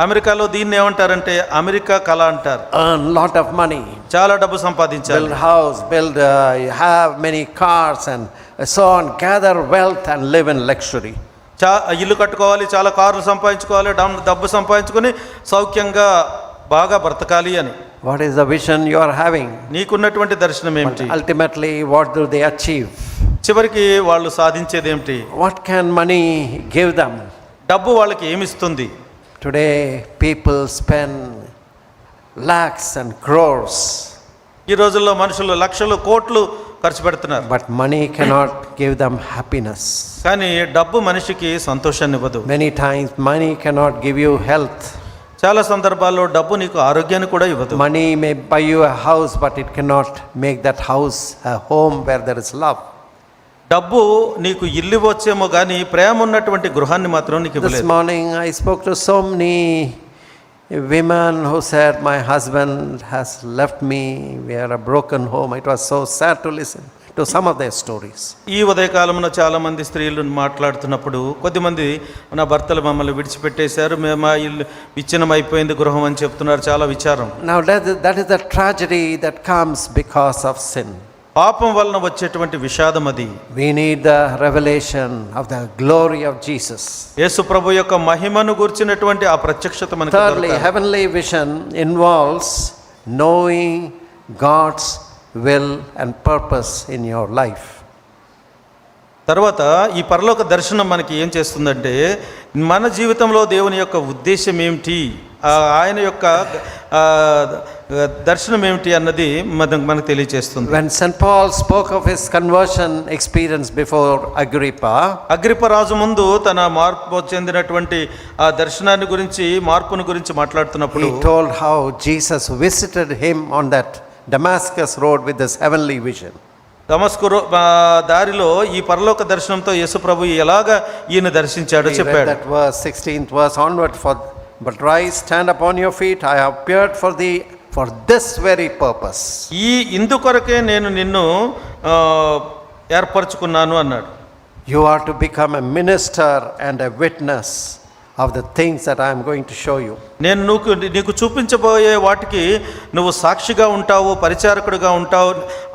అమెరికాలో దీన్ని ఏమంటారంటే అమెరికా కళ అంటారు. Earn lot of money, చాలా డబ్బు సంపాదించాలి, build house, have many cars and so on, gather wealth and live in luxury. ఇల్లు కట్టుకోవాలి, చాలా కార్లు సంపాదించుకోవాలి, డబ్బు సంపాదించుకొని సౌఖ్యంగా బాగా బ్రతకాలి అని. What is the vision you are having? నీకున్నటువంటి దర్శనం ఏమిటి? Ultimately, what do they achieve? చివరికి వాళ్ళు సాధించేది ఏమిటి? What can money give them? డబ్బు వాళ్ళకి ఏమిస్తుంది? Today, people spend lakhs and crores. ఈ రోజుల్లో మనుషులు లక్షలు కోట్లు ఖర్చు పెడుతున్నారు. But money cannot give them happiness. కానీ డబ్బు మనిషికి సంతోషాన్ని ఇవ్వదు. Many times, money cannot give you health. చాలా సందర్భాల్లో డబ్బు నీకు ఆరోగ్యాన్ని కూడా ఇవ్వదు. Money may buy you a house, but it cannot make that house a home where there is love. డబ్బు నీకు ఇల్లు ఇవ్వచ్చేమో కానీ ప్రేమ ఉన్నటువంటి గృహాన్ని మాత్రం నీకు This ఇవ్వలేదు. morning, I spoke to so many women who said, my husband has left me, we are a broken home. It was so sad to listen to some of their stories. ఈ ఉదయకాలంలో చాలా మంది స్త్రీలు మాట్లాడుతున్నప్పుడు కొద్దిమంది నా భర్తలు మమ్మల్ని విడిచిపెట్టేశారు, మేము మా ఇల్లు విచ్ఛిన్నం అయిపోయింది గృహం అని చెప్తున్నారు. చాలా విచారం. Now that is the tragedy that comes because of sin. పాపం వలన వచ్చేటువంటి విషాదం అది. We need the revelation of the glory of Jesus. యేసు ప్రభు యొక్క మహిమను గుర్చినటువంటి ఆ ప్రత్యక్షత మనకు Thirdly, దొరకాలి. heavenly vision involves knowing God's will and purpose in your life. తర్వాత ఈ పరలోక దర్శనం మనకి ఏం చేస్తుందంటే మన జీవితంలో దేవుని యొక్క ఉద్దేశం ఏమిటి, ఆయన యొక్క దర్శనం ఏమిటి అన్నది మనకు తెలియజేస్తుంది. When St. Paul spoke of his conversion experience before Agrippa, Agrippa రాజు ముందు తన మార్పు చెందినటువంటి ఆ దర్శనాన్ని గురించి, మార్పును గురించి మాట్లాడుతున్నప్పుడు he told how Jesus visited him on that Damascus road with this heavenly vision. దమస్కు దారిలో ఈ పరలోక దర్శనంతో యేసు ప్రభు ఎలాగా ఈయన దర్శించాడో We read చెప్పాడు. that verse 16th verse onward, but rise, stand upon your feet, I have appeared for thee for this very purpose. ఇందుకొరకే నేను నిన్ను ఏర్పరచుకున్నాను అన్నాడు. You are to become a minister and a witness of the things that I am going to show you. నేను నీకు చూపించబోయే వాటికి నువ్వు సాక్షిగా ఉంటావు, పరిచారకుడిగా ఉంటావు,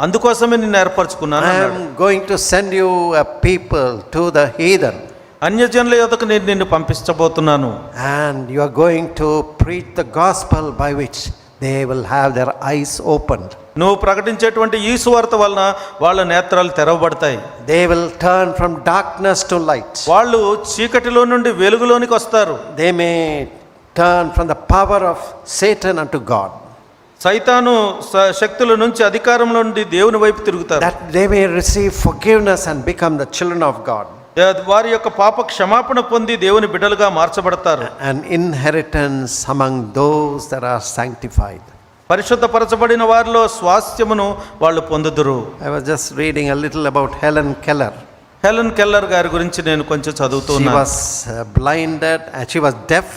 అందుకోసమే నిన్ను ఏర్పరచుకున్నాను I అన్నాడు. am going to send you a people to the heathen. అన్యజనుల యొద్దకు నేను నిన్ను పంపించబోతున్నాను. And you are going to preach the gospel by which they will have their eyes opened. నువ్వు ప్రకటించేటువంటి ఈ సువార్త వలన వాళ్ళ నేత్రాలు తెరవబడతాయి. They will turn from darkness to light. వాళ్ళు చీకటిలో నుండి వెలుగులోనికి వస్తారు. They may turn from the power of Satan unto God. సైతాను శక్తుల నుంచి, అధికారంలో నుండి దేవుని వైపు తిరుగుతారు. That they may receive forgiveness and become the children of God. వారి యొక్క పాప క్షమాపణ పొంది దేవుని బిడ్డలుగా మార్చబడతారు. An inheritance among those that are sanctified. పరిశుద్ధపరచబడిన వారిలో స్వాస్థ్యమును వాళ్ళు పొందుదురు. I was just reading a little about Helen Keller. Helen Keller గారి గురించి నేను కొంచెం She చదువుతున్నా. was blinded, and she was deaf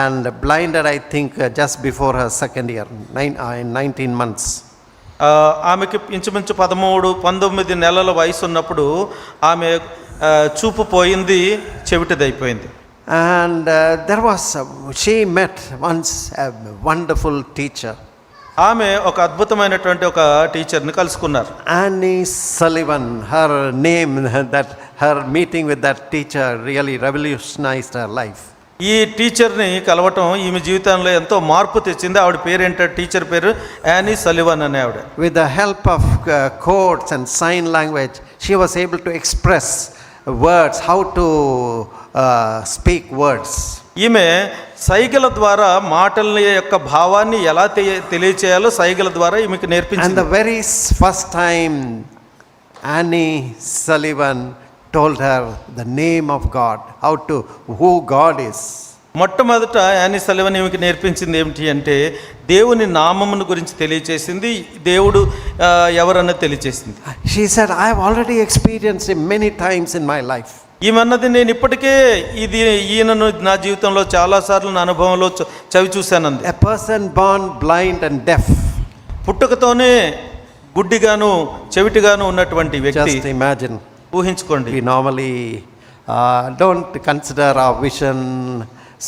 and blinded, I think, just before her second year, in 19 months. ఆమెకి ఇంచుమించు 13-19 నెలల వయసు ఉన్నప్పుడు ఆమె చూపు పోయింది, చెవిటిదైపోయింది. And she met once a wonderful teacher. ఆమె ఒక అద్భుతమైనటువంటి ఒక టీచర్ని కలుసుకున్నారు. Annie Sullivan, her name, that her meeting with that teacher really revolutionized her life. ఈ టీచర్ని కలవటం ఈమె జీవితంలో ఎంతో మార్పు తెచ్చింది. ఆవిడ పేరు ఏంటో, టీచర్ పేరు యానీ సలివన్ అనే ఆవిడ. With the help of codes and sign language, she was able to express words, how to speak words. ఈమె సైగల ద్వారా మాటల యొక్క భావాన్ని ఎలా తెలియచేయాలో సైగల ద్వారా ఈమెకు And నేర్పించింది. the very first time Annie Sullivan told her the name of God, who God is. మొట్టమొదట యానీ సలివన్ ఈమెకి నేర్పించింది ఏమిటి అంటే దేవుని నామమును గురించి తెలియచేసింది, దేవుడు ఎవరన్నది తెలియచేసింది. She said, I have already experienced him many times in my life. ఈమెన్నది నేను ఇప్పటికే ఈయనను నా జీవితంలో చాలాసార్లు నా అనుభవంలో చవి చూశానంది. A person born blind and deaf. పుట్టుకతోనే గుడ్డిగాను చెవిటిగాను ఉన్నటువంటి వ్యక్తి. Just imagine. ఊహించుకోండి. We normally don't consider our vision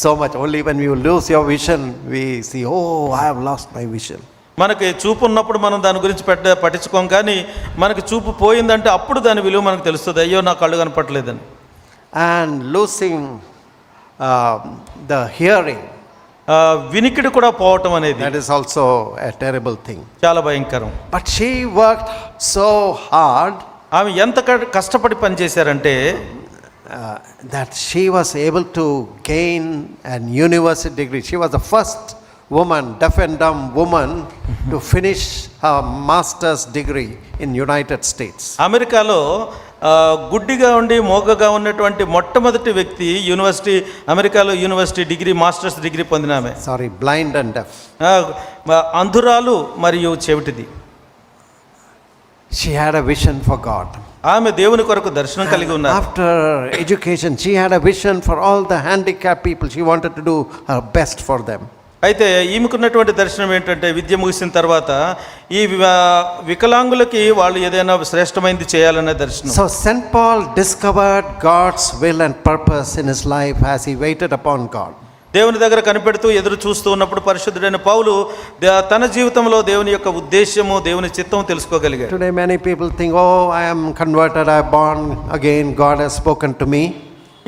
so much. Only when you lose your vision, we see, oh, I have lost my vision. మనకి చూపు ఉన్నప్పుడు మనం దాని గురించి పట్టించుకోం, కానీ మనకి చూపు పోయిందంటే అప్పుడు దాని విలువ మనకు తెలుస్తుంది. అయ్యో నా కళ్ళు కనపట్లేదని. And losing the hearing, వినికిడి కూడా పోవటం అనేది that is also a terrible thing. చాలా భయంకరం. But she worked so hard ఆమె ఎంత కష్టపడి పనిచేశారంటే that she was able to gain an university degree. She was the first woman, deaf and dumb woman, to finish her master's degree in United States. అమెరికాలో గుడ్డిగా ఉండి మోగగా ఉన్నటువంటి మొట్టమొదటి వ్యక్తి అమెరికాలో యూనివర్సిటీ డిగ్రీ, మాస్టర్స్ డిగ్రీ పొందిన ఆమె. Sorry, blind and deaf. అంధురాలు మరియు చెవిటిది. She had a vision for God. ఆమె దేవుని కొరకు దర్శనం కలిగి ఉన్నారు. After education, she had a vision for all the handicapped people. She wanted to do her best for them. అయితే ఈమెకున్నటువంటి దర్శనం ఏంటంటే విద్య ముగిసిన తర్వాత ఈ వికలాంగులకి వాళ్ళు ఏదైనా శ్రేష్టమైనది చేయాలనే దర్శనం. So St. Paul discovered God's will and purpose in his life as he waited upon God. దేవుని దగ్గర కనిపెడుతూ ఎదురు చూస్తూ ఉన్నప్పుడు పరిశుద్ధుడైన పౌలు తన జీవితంలో దేవుని యొక్క ఉద్దేశము, దేవుని చిత్తం తెలుసుకోగలిగాడు. Today many people think, oh, I am converted, I am born again, God has spoken to me.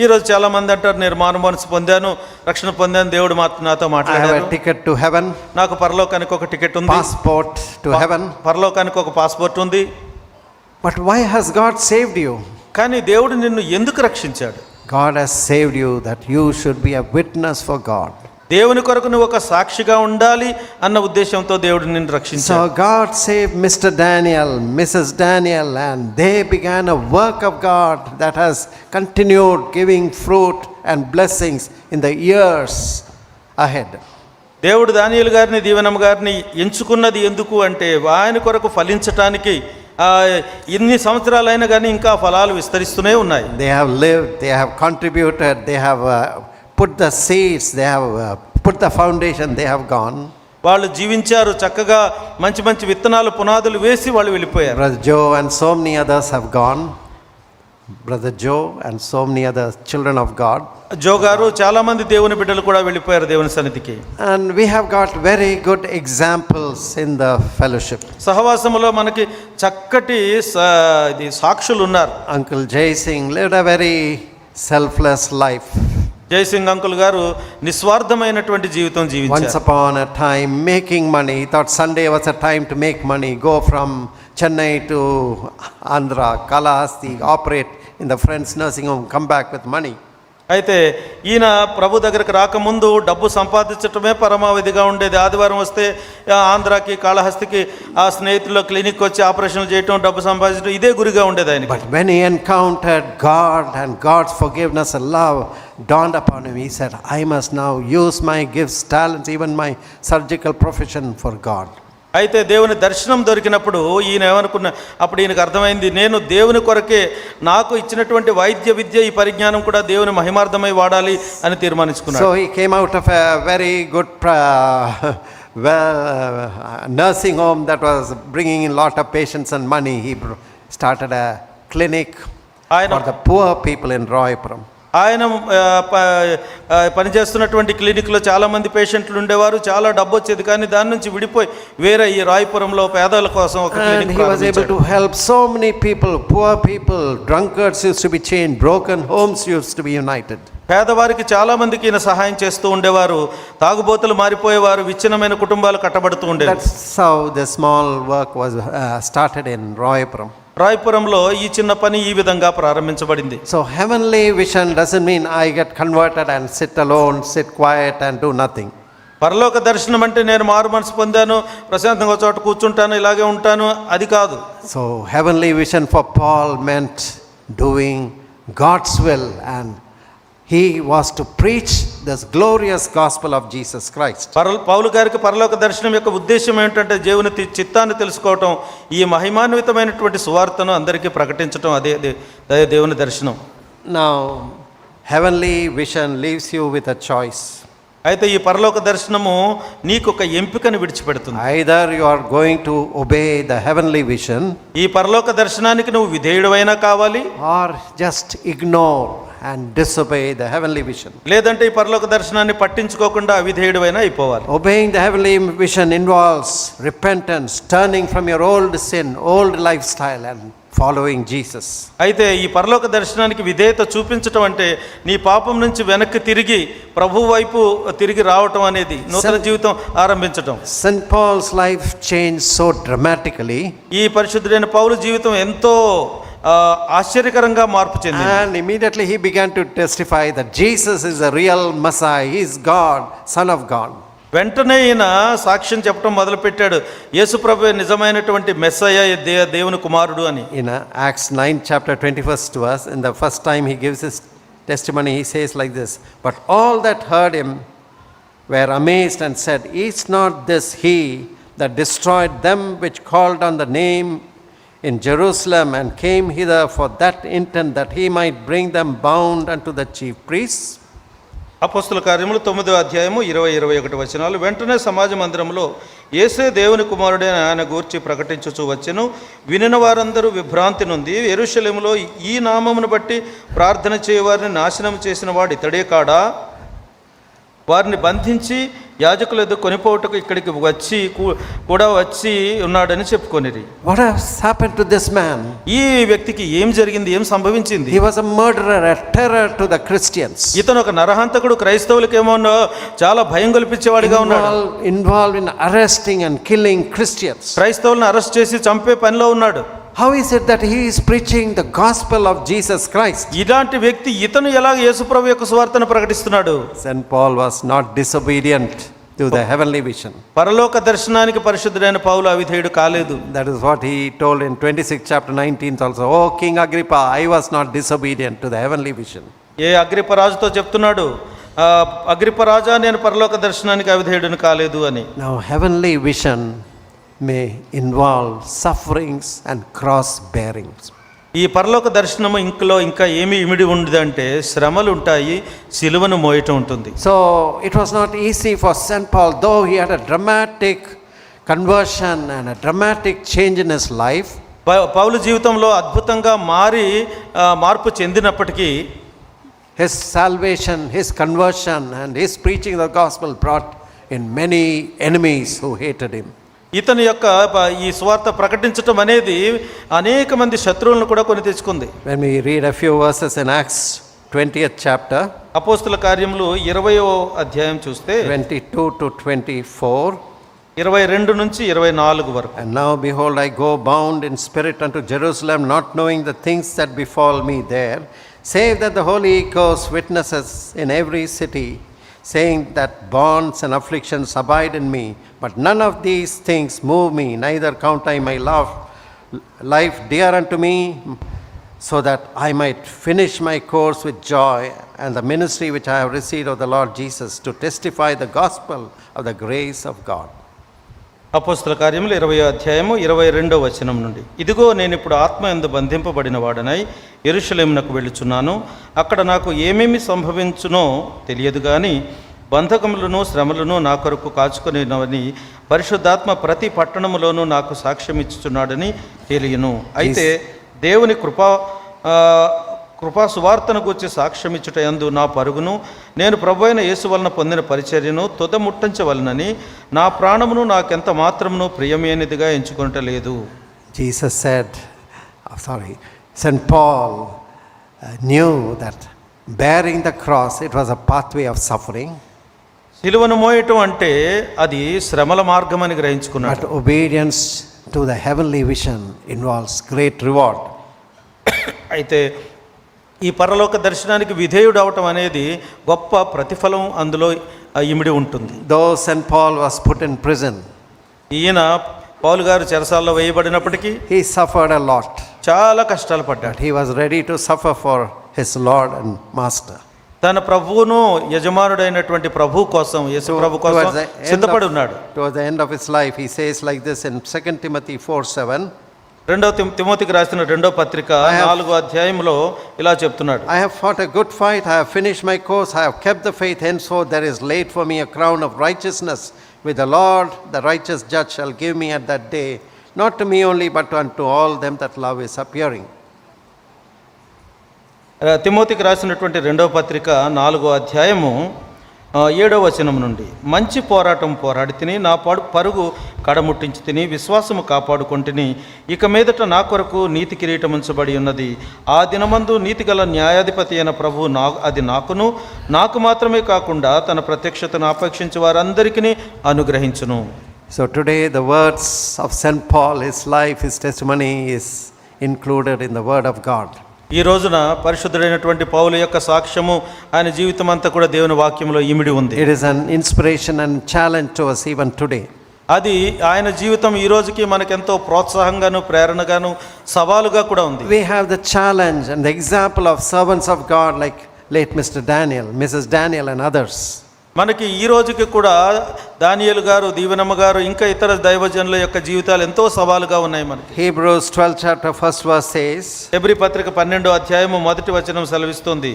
ఈరోజు చాలా మంది అంటారు, నేను మారు మనసు పొందాను, రక్షణ పొందాను, దేవుడు నాతో I have మాట్లాడారు, a ticket to heaven, నాకు పరలోకానికి ఒక టికెట్ ఉంది, passport to heaven. పరలోకానికి ఒక పాస్పోర్ట్ ఉంది. But why has God saved you? కానీ దేవుడు నిన్ను ఎందుకు రక్షించాడు? God has saved you that you should be a witness for God. దేవుని కొరకు నువ్వు ఒక సాక్షిగా ఉండాలి అన్న ఉద్దేశంతో దేవుడు నిన్ను రక్షించాడు. So God saved Mr. Daniel, Mrs. Daniel, and they began a work of God that has continued giving fruit and blessings in the years ahead. దేవుడు దానియేలు గారిని, దీవెనమ్మ గారిని ఎంచుకున్నది ఎందుకు అంటే ఆయన కొరకు ఫలించటానికి. ఇన్ని సంవత్సరాలైనా కానీ ఇంకా ఫలాలు విస్తరిస్తూనే ఉన్నాయి. They have lived, they have contributed, they have put the seeds, they have put the foundation, they have gone. వాళ్ళు జీవించారు, చక్కగా మంచి మంచి విత్తనాలు పునాదులు వేసి వాళ్ళు వెళ్ళిపోయారు. Brother Joe and so many others have gone. Brother Joe and so many other children of God. జో గారు, చాలా మంది దేవుని బిడ్డలు కూడా వెళ్ళిపోయారు దేవుని సన్నిధికి. And we have got very good examples in the fellowship. సహవాసములో మనకి చక్కటి సాక్షులు ఉన్నారు. Uncle Jay Singh lived a very selfless life. Jaising uncle గారు నిస్వార్థమైనటువంటి జీవితం Once జీవించారు. upon a time making money, he thought Sunday was a time to make money, go from Chennai to Andhra, Kalahasti, operate in the Friends nursing home, come back with money. అయితే ఈయన ప్రభు దగ్గరకు రాకముందు డబ్బు సంపాదించటమే పరమావధిగా ఉండేది. ఆదివారం వస్తే ఆంధ్రాకి, కాళహస్తికి ఆ స్నేహితుల్లో క్లినిక్ వచ్చి ఆపరేషన్లు చేయటం, డబ్బు సంపాదించడం, ఇదే గురిగా ఉండేది ఆయన. But when he encountered God and God's forgiveness and love dawned upon him, he said, I must now use my gifts, talents, even my surgical profession for God. అయితే దేవుని దర్శనం దొరికినప్పుడు ఈయన అప్పుడు ఈయనకు అర్థమైంది, నేను దేవుని కొరకే నాకు ఇచ్చినటువంటి వైద్య విద్య, ఈ పరిజ్ఞానం కూడా దేవుని మహిమార్థమై వాడాలి అని తీర్మానించుకున్నాడు. So he came out of a very good nursing home that was bringing in a lot of patients and money. He started a clinic for the poor people in Royapuram. ఆయన పనిచేస్తున్నటువంటి క్లినిక్లో చాలామంది పేషెంట్లు ఉండేవారు, చాలా డబ్బు వచ్చేది, కానీ దాని నుంచి విడిపోయి వేరే ఈ రాయపురంలో పేదల కోసం ఒక clinic he was able to help so many people, poor people, drunkards used to be chained, broken homes used to be united. పేదవారికి చాలా మందికి ఈయన సహాయం చేస్తూ ఉండేవారు, తాగుబోతులు మారిపోయేవారు, విచ్ఛిన్నమైన కుటుంబాలు కట్టబడుతూ ఉండేవి. That's how the small work was started in Royapuram. రాయపురంలో ఈ చిన్న పని ఈ విధంగా ప్రారంభించబడింది. So heavenly vision doesn't mean I get converted and sit alone, sit quiet and do nothing. పరలోక దర్శనం అంటే నేను మారు మనసు పొందాను, ప్రశాంతంగా చోట కూర్చుంటాను, ఇలాగే ఉంటాను, అది కాదు. So heavenly vision for Paul meant doing God's will, and he was to preach this glorious gospel of Jesus Christ. పౌలు గారికి పరలోక దర్శనం యొక్క ఉద్దేశం ఏంటంటే దేవుని చిత్తాన్ని తెలుసుకోవటం, ఈ మహిమాన్వితమైనటువంటి సువార్తను అందరికీ ప్రకటించటం, అదే దేవుని దర్శనం. Now heavenly vision leaves you with a choice. అయితే ఈ పరలోక దర్శనము నీకు ఒక ఎంపికను విడిచిపెడుతుంది. Either you are going to obey the heavenly vision, ఈ పరలోక దర్శనానికి నువ్వు విధేయుడైనా కావాలి, or just ignore and disobey the heavenly vision. లేదంటే ఈ పరలోక దర్శనాన్ని పట్టించుకోకుండా అవిధేయుడివైనా అయిపోవాలి. Obeying the heavenly vision involves repentance, turning from your old sin, old lifestyle, and following Jesus. అయితే ఈ పరలోక దర్శనానికి విధేయత చూపించటం అంటే నీ పాపం నుంచి వెనక్కి తిరిగి ప్రభు వైపు తిరిగి రావటం అనేది నూతన జీవితం ఆరంభించటం. St. Paul's life changed so dramatically. ఈ పరిశుద్ధుడైన పౌలు జీవితం ఎంతో ఆశ్చర్యకరంగా మార్పు చెందింది. And immediately he began to testify that Jesus is the real Messiah. He is God, Son of God. వెంటనే ఈయన సాక్ష్యం చెప్పడం మొదలుపెట్టాడు, యేసు ప్రభువే నిజమైనటువంటి మెస్సయ్య, దేవుని కుమారుడు అని. In Acts 9 chapter 21st verse, in the first time he gives his testimony, he says like this, "But all that heard him were amazed and said, Is not this he that destroyed them which called on the name in Jerusalem and came hither for that intent that he might bring them bound unto the chief priests?" అపోస్తుల కార్యములు 9వ అధ్యాయము 20-21 వచనాలు. వెంటనే సమాజ మందిరంలో యేసే దేవుని కుమారుడైన ఆయన గూర్చి ప్రకటించుచూ వచ్చెను. వినిన వారందరూ విభ్రాంతి నొంది, యెరూషలేములో ఈ నామమును బట్టి ప్రార్థన చేయవారిని నాశనం చేసిన వాడు ఇతడే కాడా, వారిని బంధించి యాజకుల ఎదురు కొనిపోవటకు ఇక్కడికి కూడా వచ్చి ఉన్నాడని చెప్పుకొనిరి. What has happened to this man? ఈ వ్యక్తికి ఏం జరిగింది, ఏం సంభవించింది? He was a murderer, a terror to the Christians. ఇతను ఒక నరహంతకుడు, క్రైస్తవులకు ఏమో చాలా భయం కల్పించేవాడిగా ఉన్నాడు. Involved in arresting and killing Christians. క్రైస్తవులను అరెస్ట్ చేసి చంపే పనిలో ఉన్నాడు. How is it that he is preaching the gospel of Jesus Christ? ఇలాంటి వ్యక్తి ఇతను ఎలా యేసుప్రభు యొక్క సువార్తను ప్రకటిస్తున్నాడు? St. Paul was not disobedient to the heavenly vision. పరలోక దర్శనానికి పరిశుద్ధుడైన పౌలు అవిధేయుడు కాలేదు. That is what he told in 26 chapter 19 also. "Oh King Agrippa, I was not disobedient to the heavenly vision." A Agrippa రాజుతో చెప్తున్నాడు, అగ్రిప్ప రాజా, నేను పరలోక దర్శనానికి అవిధేయుడిని కాలేదు అని. Now heavenly vision may involve sufferings and cross bearings. ఈ పరలోక దర్శనము ఇంకా ఏమి ఇమిడి ఉండదంటే శ్రమలు ఉంటాయి, సిలువను మోయటం ఉంటుంది. So it was not easy for St. Paul, though he had a dramatic conversion and a dramatic change in his life. పౌలు జీవితంలో అద్భుతంగా మార్పు చెందినప్పటికీ His salvation, his conversion and his preaching of the gospel brought in many enemies who hated him. ఇతని యొక్క ఈ స్వార్థ ప్రకటించటం అనేది అనేక మంది శత్రువులను కూడా కొని తెచ్చుకుంది. When we read a few verses in Acts 20th chapter, అపోస్తుల కార్యములు 20వ అధ్యాయం చూస్తే 22 to 24, 22 నుంచి 24 వరకు. "And now behold, I go bound in spirit unto Jerusalem, not knowing the things that befall me there, save that the Holy Ghost witnesses in every city, saying that bonds and afflictions abide in me. But none of these things move me, neither count I my life dear unto me, so that I might finish my course with joy and the ministry which I have received of the Lord Jesus, to testify the gospel of the grace of God." అపోస్తుల కార్యములు 20వ అధ్యాయము 22వ వచనం నుండి, "ఇదిగో నేను ఇప్పుడు ఆత్మ యందు బంధింపబడిన వాడనై యెరూషలేమునకు వెళ్ళుచున్నాను. అక్కడ నాకు ఏమేమి సంభవించునో తెలియదు గాని బంధకములను శ్రమలను నా కొరకు కాచుకొనినవని పరిశుద్ధాత్మ ప్రతి పట్టణములోనూ నాకు సాక్ష్యం ఇచ్చుచున్నాడని తెలియను. అయితే దేవుని కృపా సువార్తను గూర్చి సాక్ష్యం ఇచ్చుట యందు నా పరుగును నేను ప్రభువైన యేసు వలన పొందిన పరిచర్యను తుదముట్టించవలనని నా ప్రాణమును నాకెంత మాత్రమును ప్రియమైనదిగా ఎంచుకొనటలేదు." Jesus said, St. Paul knew that bearing the cross, it was a pathway of suffering. సిలువను మోయటం అంటే అది శ్రమల మార్గం అని గ్రహించుకున్నాడు. But obedience to the heavenly vision involves great reward. అయితే ఈ పరలోక దర్శనానికి విధేయుడు అవటం అనేది గొప్ప ప్రతిఫలం అందులో ఇమిడి ఉంటుంది. Though St. Paul was put in prison, ఈయన పౌలు గారు చెరసాల్లో వేయబడినప్పటికీ he suffered a lot. చాలా కష్టాలు పడ్డాడు. He was ready to suffer for his Lord and Master. తన ప్రభువును యజమానుడైనటువంటి ప్రభు కోసం, యేసు ప్రభు కోసం సిద్ధపడి ఉన్నాడు. Towards the end of his life, he says like this in 2 Timothy 4:7. రెండవ తిమోతికి రాసిన 2వ పత్రిక 4వ అధ్యాయంలో ఇలా చెప్తున్నాడు, "I have fought a good fight, I have finished my course, I have kept the faith, henceforth there is laid for me a crown of righteousness, which the Lord, the righteous judge, shall give me at that day, not to me only, but unto all them that love his appearing." తిమోతికి రాసినటువంటి 2వ పత్రిక 4వ అధ్యాయము 7వ వచనం నుండి, మంచి పోరాటం పోరాడి తిని, నా పరుగు కడముట్టించి తిని, విశ్వాసము కాపాడుకొంటిని. ఇక మీదట నా కొరకు నీతి కిరీటం ఉంచబడి ఉన్నది. ఆ దినమందు నీతిగల న్యాయాధిపతి అయిన ప్రభు అది నాకు మాత్రమే కాకుండా తన ప్రత్యక్షతను అపేక్షించే వారందరికీ అనుగ్రహించును. So today the words of St. Paul, his life, his testimony is included in the word of God. ఈ రోజున పరిశుద్ధుడైనటువంటి పౌలు యొక్క సాక్ష్యము, ఆయన జీవితం అంతా కూడా దేవుని వాక్యంలో ఇమిడి ఉంది. It is an inspiration and challenge to us even today. అది ఆయన జీవితం ఈ రోజుకి మనకెంతో ప్రోత్సాహంగాను, ప్రేరణగాను, సవాలుగా కూడా ఉంది. We have the challenge and the example of servants of God like late Mr. Daniel, Mrs. Daniel and others. మనకి ఈ రోజుకి కూడా దానియేలు గారు, దీవెనమ్మ గారు, ఇంకా ఇతర దైవజనుల యొక్క జీవితాలు ఎంతో సవాలుగా ఉన్నాయి మనకి. Hebrews 12 chapter 1st verse says, Hebrew పత్రిక 12వ అధ్యాయము 1వ వచనం సెలవిస్తుంది,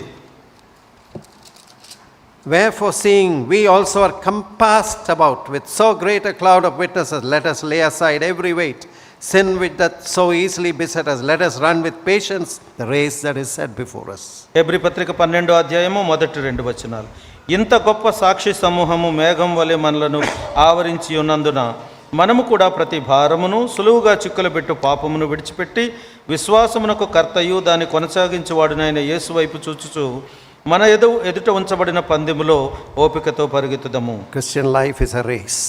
wherefore seeing we also are compassed about with so great a cloud of witnesses, let us lay aside every weight, sin which doth so easily beset us, let us run with patience the race that is set before us. Hebrew పత్రిక 12వ అధ్యాయము 1-2 వచనాలు. ఇంత గొప్ప సాక్షి సమూహము మేఘం వలె మనలను ఆవరించి ఉన్నందున మనము కూడా ప్రతి భారమును, సులువుగా చిక్కులబెట్టు పాపమును విడిచిపెట్టి, విశ్వాసమునకు కర్తయు దాన్ని కొనసాగించువాడునైన యేసు వైపు చూచుచు మన ఎదుట ఉంచబడిన పందెములో ఓపికతో పరుగెత్తుదము. Christian life is a race.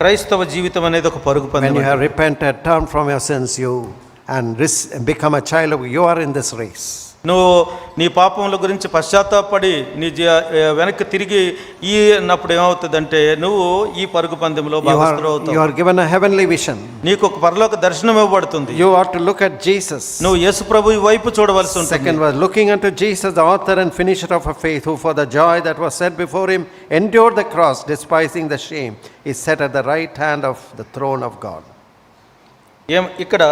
క్రైస్తవ జీవితం అనేది ఒక పరుగు When పందెం. you have repented, turned from your sins, and become a child of God, you are in this race. నువ్వు నీ పాపముల గురించి పశ్చాత్తాపడి నీ వెనక్కి తిరిగి అన్నప్పుడు ఏమవుతుందంటే నువ్వు ఈ పరుగు పందెంలో భాగస్థుడు అవుతావు. You are given a heavenly vision. నీకు ఒక పరలోక దర్శనం ఇవ్వబడుతుంది. You ought to look at Jesus. నువ్వు యేసు ప్రభువు వైపు చూడవలసి ఉంటుంది. Second verse, looking unto Jesus, the author and finisher of our faith, who for the joy that was set before him endured the cross, despising the shame, is set at the right hand of the throne of God. ఇక్కడ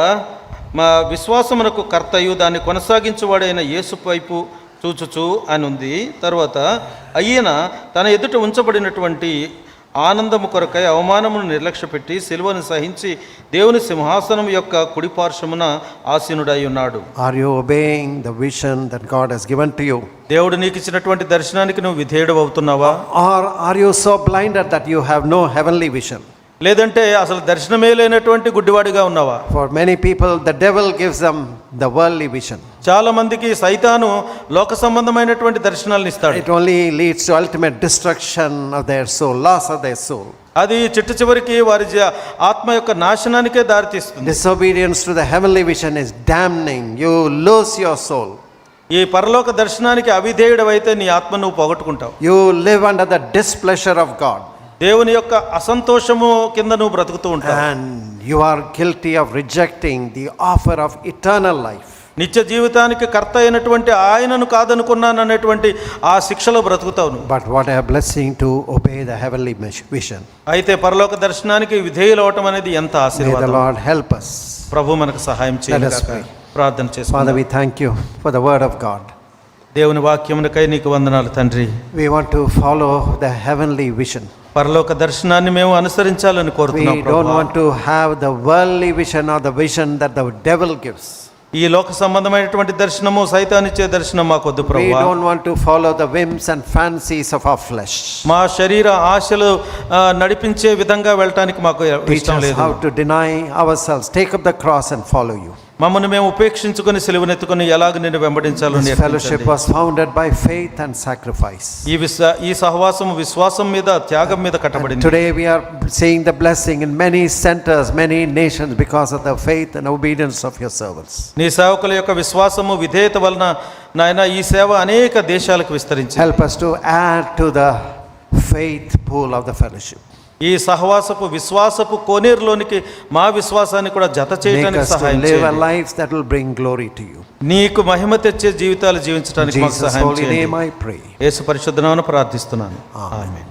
మా విశ్వాసమునకు కర్తయు దాన్ని కొనసాగించువాడైన యేసు వైపు చూచుచు అని ఉంది. తర్వాత ఆయన తన ఎదుట ఉంచబడినటువంటి ఆనందము కొరకై అవమానమును నిర్లక్ష్యపెట్టి సిలువను సహించి దేవుని సింహాసనం యొక్క కుడి పార్శ్వమున ఆసీనుడై ఉన్నాడు. Are you obeying the vision that God has given to you? దేవుడు నీకు ఇచ్చినటువంటి దర్శనానికి నువ్వు విధేయుడు అవుతున్నావా? Or are you so blinded that you have no heavenly vision? లేదంటే అసలు దర్శనమే లేనటువంటి గుడ్డివాడిగా ఉన్నావా? For many people the devil gives them the worldly vision. చాలా మందికి సైతాను లోక సంబంధమైనటువంటి దర్శనాలను ఇస్తాడు. It only leads to ultimate destruction of their soul, loss of their soul. అది చిట్ట చివరికి వారి ఆత్మ యొక్క నాశనానికే దారితీస్తుంది. Disobedience to the heavenly vision is damning. You lose your soul. ఈ పరలోక దర్శనానికి అవిధేయుడవైతే నీ ఆత్మ నువ్వు పోగొట్టుకుంటావు. You live under the displeasure of God. దేవుని యొక్క అసంతోషము కింద నువ్వు బ్రతుకుతూ ఉంటావు. And you are guilty of rejecting the offer of eternal life. నిత్య జీవితానికి కర్త అయినటువంటి ఆయనను కాదనుకున్నాను అనేటువంటి ఆ శిక్షలో బ్రతుకుతావు. But what a blessing to obey the heavenly vision. అయితే పరలోక దర్శనానికి విధేయులవటం అనేది ఎంత May the ఆశీర్వాదం. Lord help us. ప్రభు మనకు సహాయం Let us చేయాలి. pray. ప్రార్థన Father, చేసుకుందాం. we thank you for the word of God. దేవుని వాక్యమునకై నీకు వందనాలు తండ్రి. We want to follow the heavenly vision. పరలోక దర్శనాన్ని మేము అనుసరించాలని కోరుతున్నాం. We don't want to have the worldly vision or the vision that the devil gives. ఈ లోక సంబంధమైనటువంటి దర్శనము సైతానిచ్చే దర్శనం మాకొద్దు We ప్రభువా. don't want to follow the whims and fancies of our flesh. మా శరీర ఆశలు నడిపించే విధంగా వెళ్ళటానికి మాకు Teach ఇష్టం us లేదు. how to deny ourselves, take up the cross and follow you. మమ్మల్ని మేము ఉపేక్షించుకొని సిలువనెత్తుకొని ఎలాగ నేను వెంబడించాలో This fellowship was founded by faith and sacrifice. ఈ సహవాసము విశ్వాసం మీద, త్యాగం మీద కట్టబడింది. Today we are seeing the blessing in many centers, many nations because of the faith and obedience of your servants. నీ సేవకుల యొక్క విశ్వాసము, విధేయత వలన నాయన ఈ సేవ అనేక దేశాలకు విస్తరించింది. Help us to add to the faith pool of the fellowship. ఈ సహవాసపు విశ్వాసపు కోనేరులోనికి మా విశ్వాసాన్ని కూడా జత Make చేయడానికి us to సహాయం live a చేయండి. life that will bring glory to you. నీకు మహిమ తెచ్చే జీవితాలు In జీవించడానికి మాకు Jesus' సహాయం holy చేయండి. name I pray. యేసు పరిశుద్ధ నామమున ప్రార్థిస్తున్నాను. Amen. ఆమేన్.